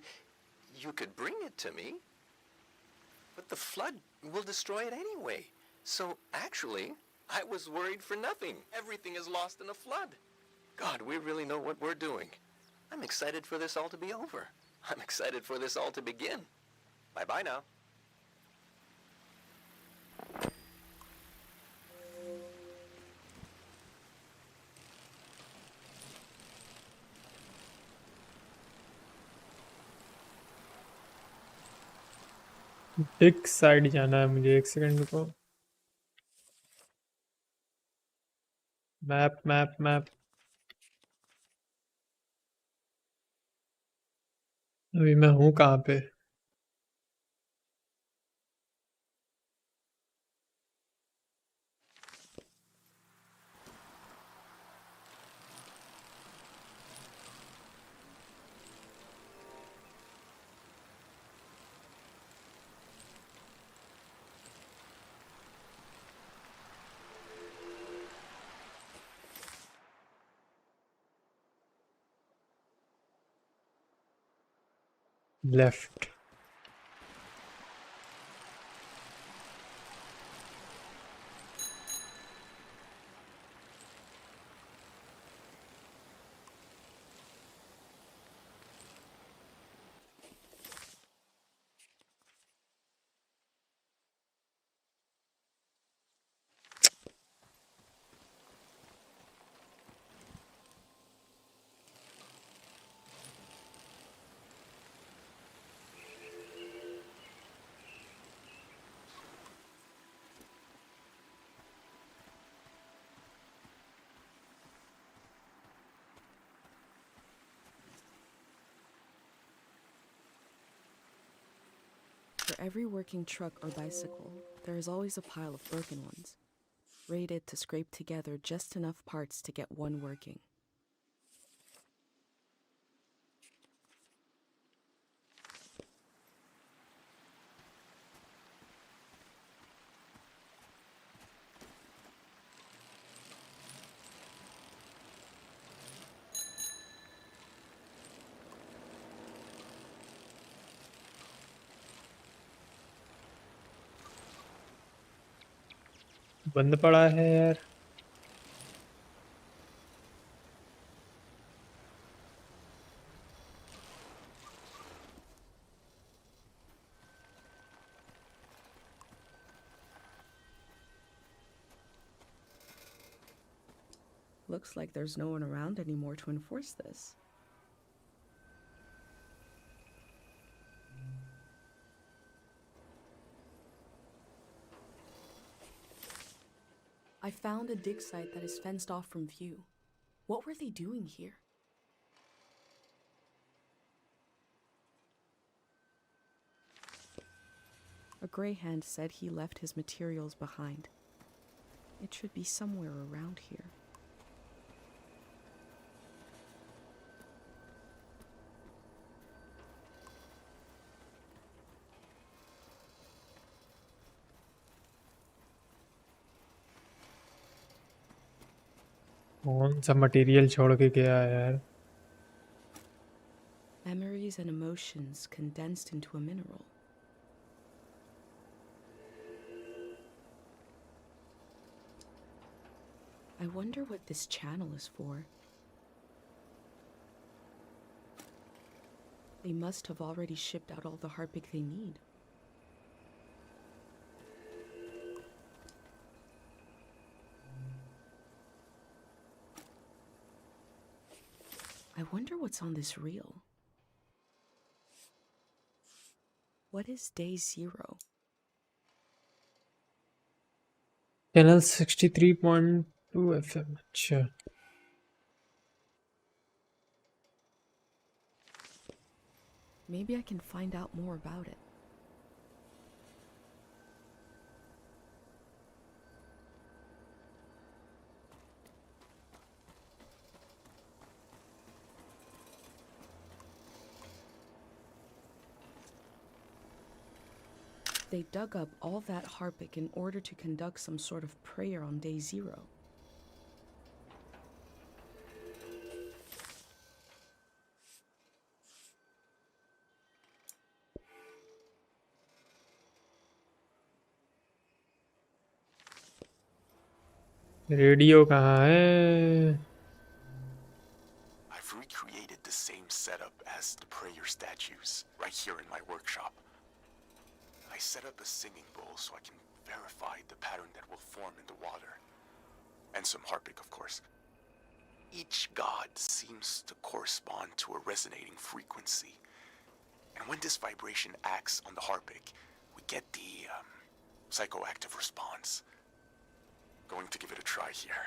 you could bring it to me, but the flood will destroy it anyway. So actually, I was worried for nothing. Everything is lost in a flood. God, we really know what we're doing. I'm excited for this all to be over. I'm excited for this all to begin. Bye-bye now. Big side जाना है मुझे, एक second को. Map. अभी मैं हूँ कहाँ पे? Left. For every working truck or bicycle, there is always a pile of broken ones, rated to scrape together just enough parts to get one working. बंद पड़ा है यार। Looks like there's no one around anymore to enforce this. I found a dig site that is fenced off from view. What were they doing here? A greyhound said he left his materials behind. It should be somewhere around here. कौन सा material छोड़ के गया है यार? Memories and emotions condensed into a mineral. I wonder what this channel is for. They must have already shipped out all the harpic they need. I wonder what's on this reel. What is day 0? Channel 63.2 FM। अच्छा, Maybe I can find out more about it. They dug up all that harpic in order to conduct some sort of prayer on day 0. Radio कहाँ है? I've recreated the same setup as the prayer statues right here in my workshop. I set up a singing bowl so I can verify the pattern that will form in the water. And some harpic, of course. Each god seems to correspond to a resonating frequency. And when this vibration acts on the harpic, we get the psychoactive response. Going to give it a try here.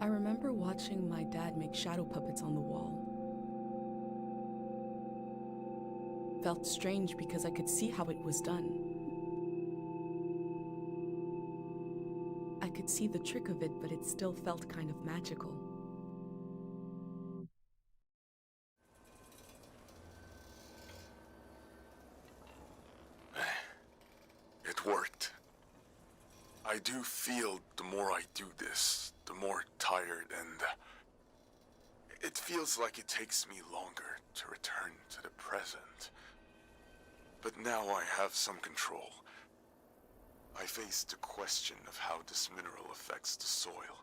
I remember watching my dad make shadow puppets on the wall. Felt strange because I could see how it was done. I could see the trick of it, but it still felt kind of magical. It worked. I do feel the more I do this, the more tired, and it feels like it takes me longer to return to the present. But now I have some control. I face the question of how this mineral affects the soil.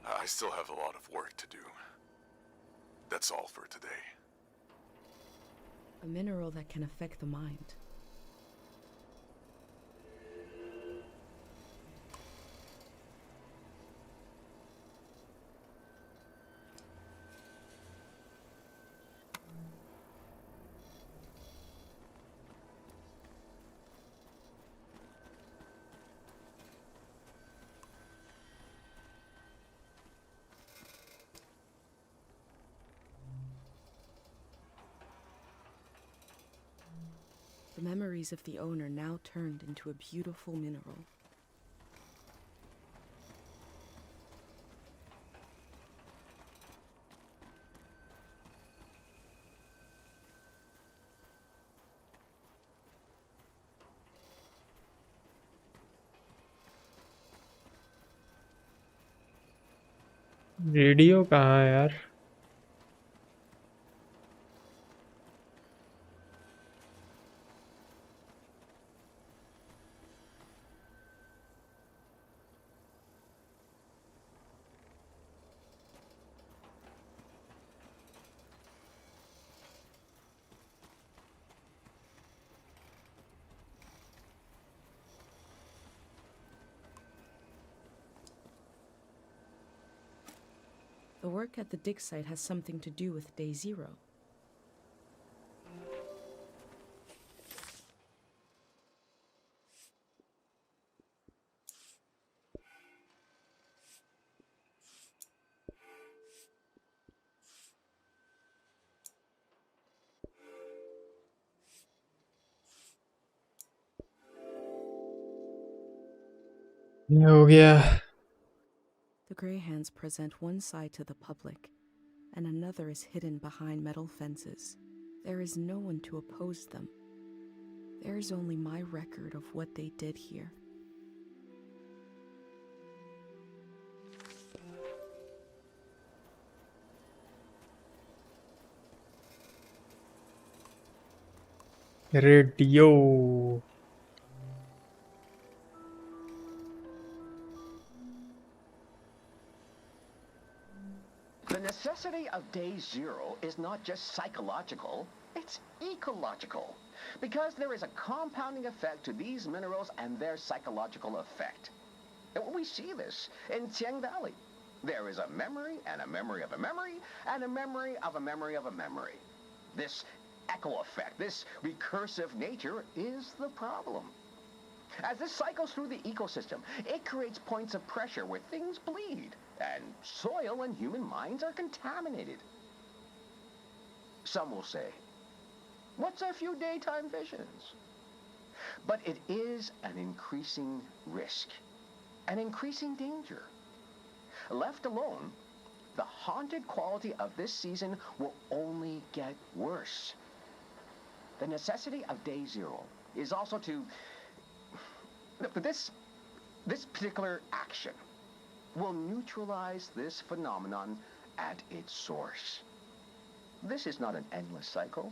I still have a lot of work to do. That's all for today. A mineral that can affect the mind. The memories of the owner now turned into a beautiful mineral. Radio कहाँ है यार? The work at the dig site has something to do with Day Zero. ये हो गया। The Grey Hands present one side to the public, and another is hidden behind metal fences. There is no one to oppose them. There is only my record of what they did here. Radio. The necessity of Day Zero is not just psychological, it's ecological. Because there is a compounding effect to these minerals and their psychological effect. And we see this in Tiang Valley. There is a memory and a memory of a memory and a memory of a memory of a memory. This echo effect, this recursive nature is the problem. As this cycles through the ecosystem, it creates points of pressure where things bleed, and soil and human minds are contaminated. Some will say, what's a few daytime visions? But it is an increasing risk, an increasing danger. Left alone, the haunted quality of this season will only get worse. The necessity of Day Zero is also to this particular action will neutralize this phenomenon at its source. This is not an endless cycle.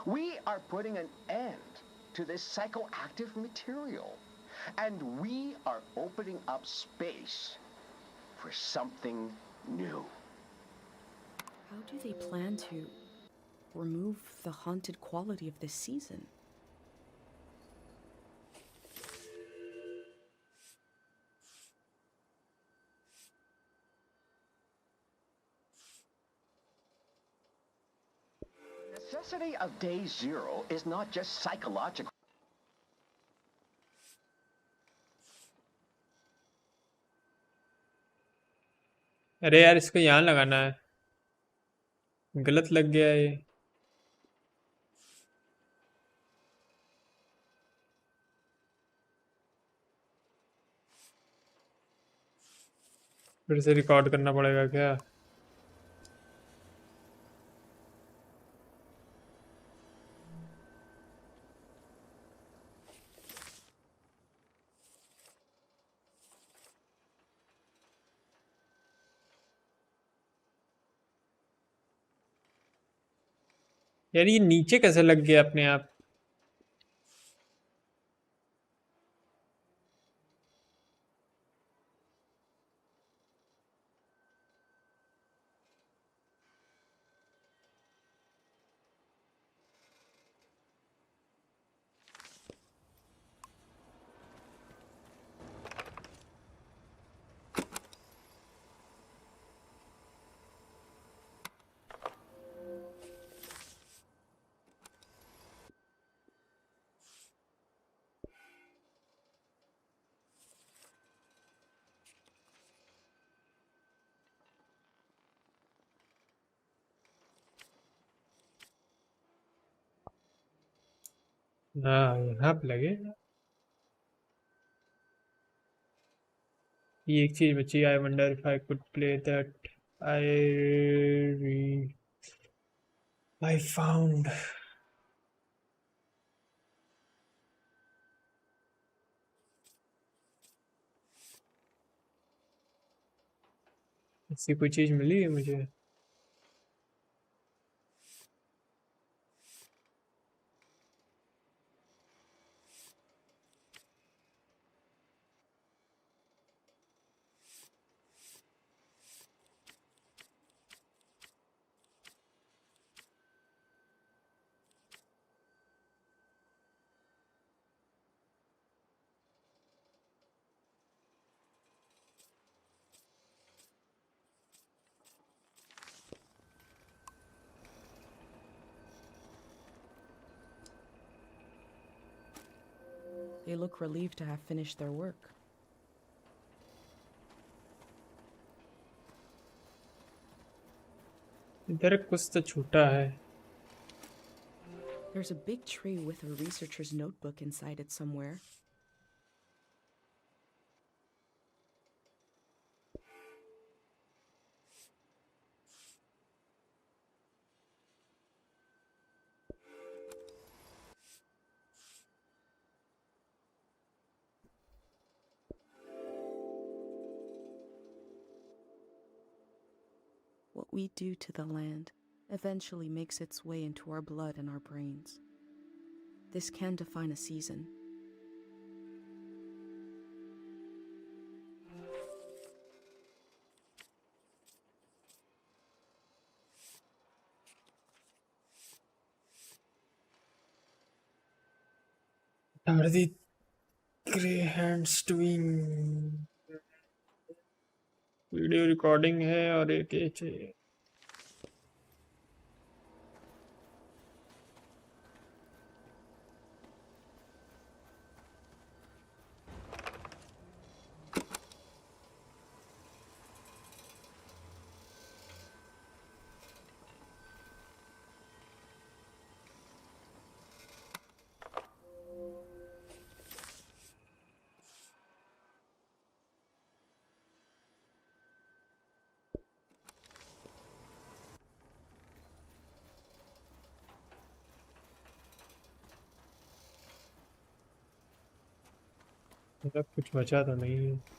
We are putting an end to this psychoactive material, and we are opening up space for something new. How do they plan to remove the haunted quality of this season? The necessity of Day Zero is not just psychological. अरे यार इसको यहाँ लगाना है, गलत लग गया ये। फिर से रिकॉर्ड करना पड़ेगा क्या? यार ये नीचे कैसे लग गया अपने आप? हाँ यहाँ पे लगे। ये एक चीज बची। I wonder if I could play that I found. इससे कोई चीज मिली है मुझे? They look relieved to have finished their work. इधर कुछ तो छूटा है। There's a big tray with a researcher's notebook inside it somewhere. What we do to the land eventually makes its way into our blood and our brains. This can define a season. Are the grey hands doing video recording है और एक ये चाहिए। मतलब कुछ बचा तो नहीं है।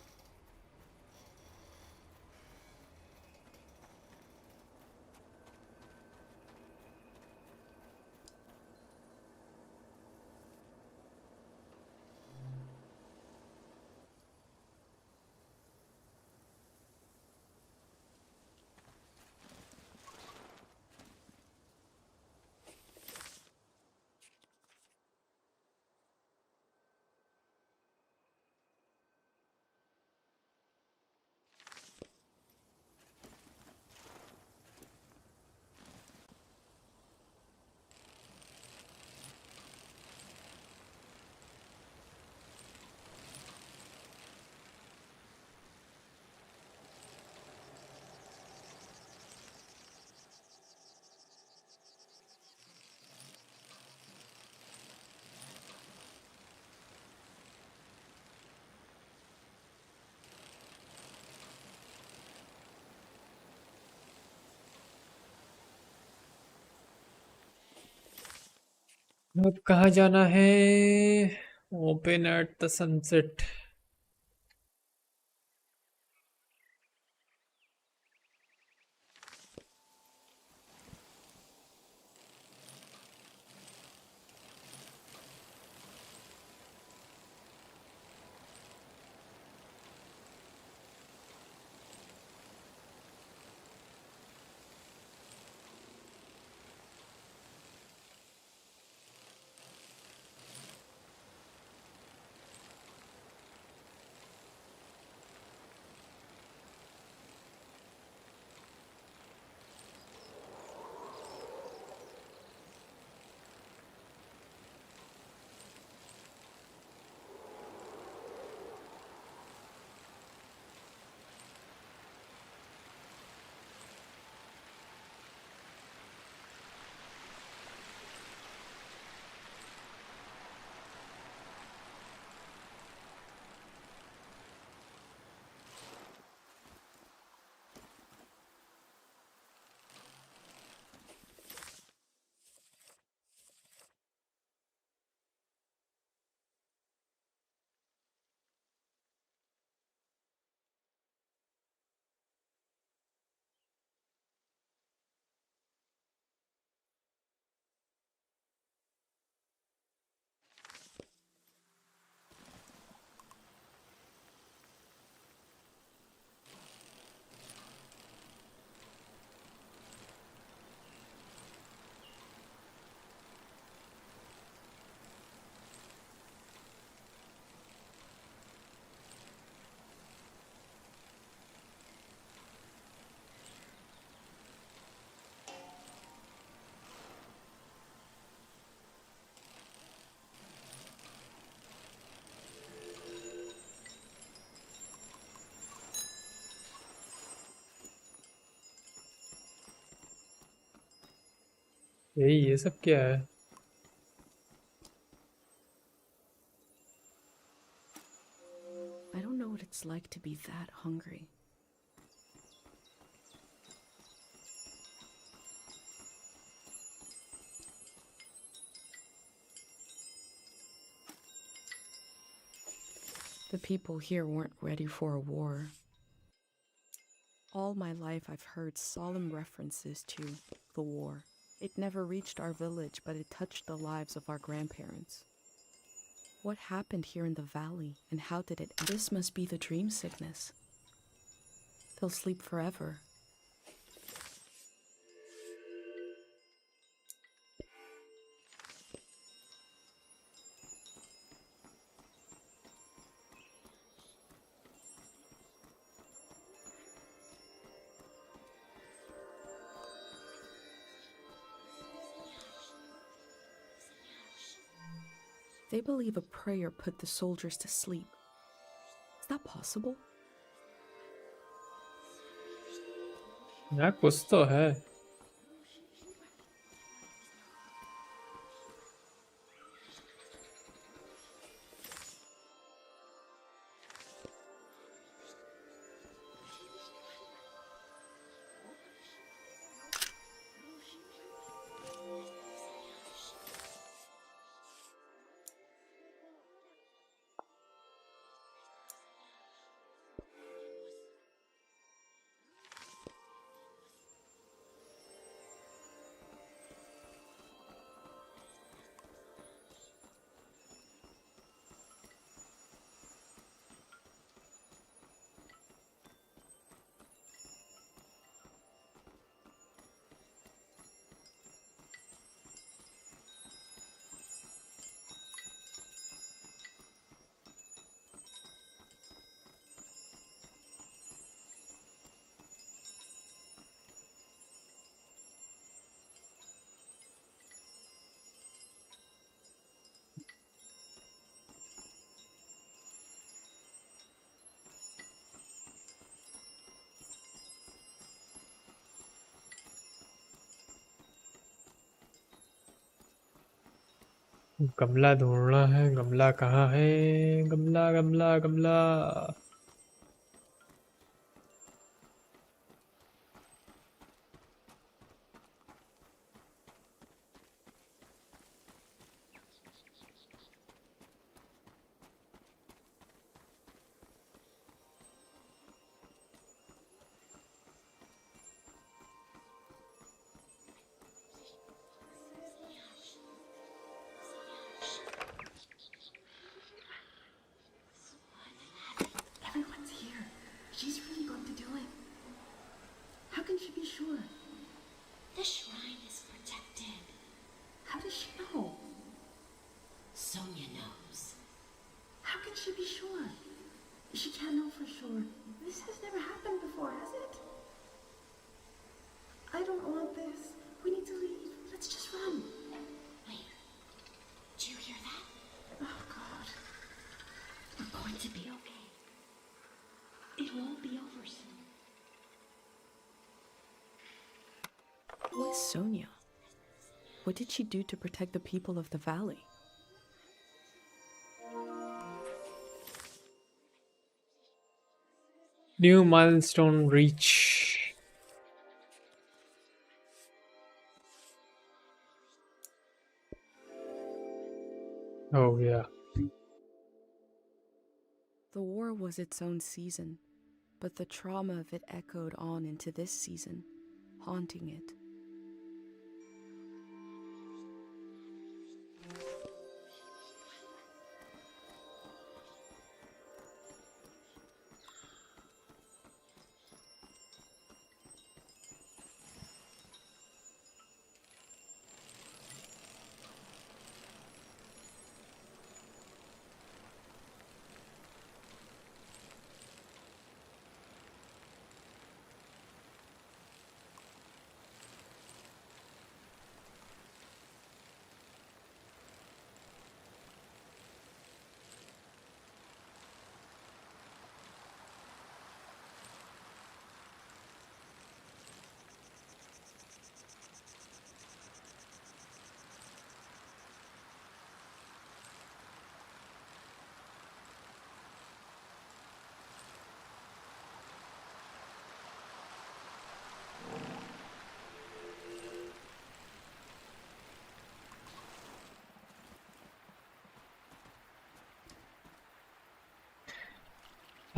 अब कहाँ जाना है? Open at the sunset. यही ये सब क्या है? I don't know what it's like to be that hungry. The people here weren't ready for a war. All my life I've heard solemn references to the war. It never reached our village, but it touched the lives of our grandparents. What happened here in the valley, and how did it end? This must be the dream sickness. They'll sleep forever. They believe a prayer put the soldiers to sleep. Is that possible? यहाँ कुछ तो है. गमला ढूंढना है. गमला कहाँ है? गमला गमला गमला. Everyone's here. She's really going to do it. How can she be sure? The shrine is protected. How does she know? Sonia knows. How can she be sure? She can't know for sure. This has never happened before, has it? I don't want this. We need to leave. Let's just run. Wait. Do you hear that? Oh, God. We're going to be okay. It will all be over soon. Who is Sonia? What did she do to protect the people of the valley? New milestone reach. Oh yeah. The war was its own season, but the trauma of it echoed on into this season, haunting it.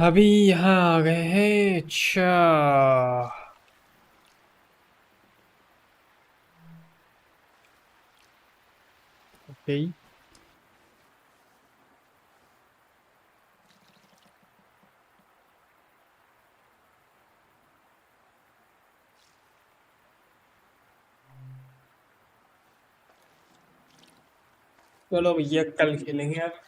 अभी यहाँ आ गए हैं। अच्छा okay, चलो भैया कल खेलेंगे अब।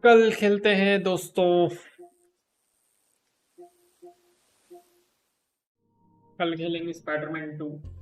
कल खेलते हैं दोस्तों, कल खेलेंगे स्पाइडरमैन 2।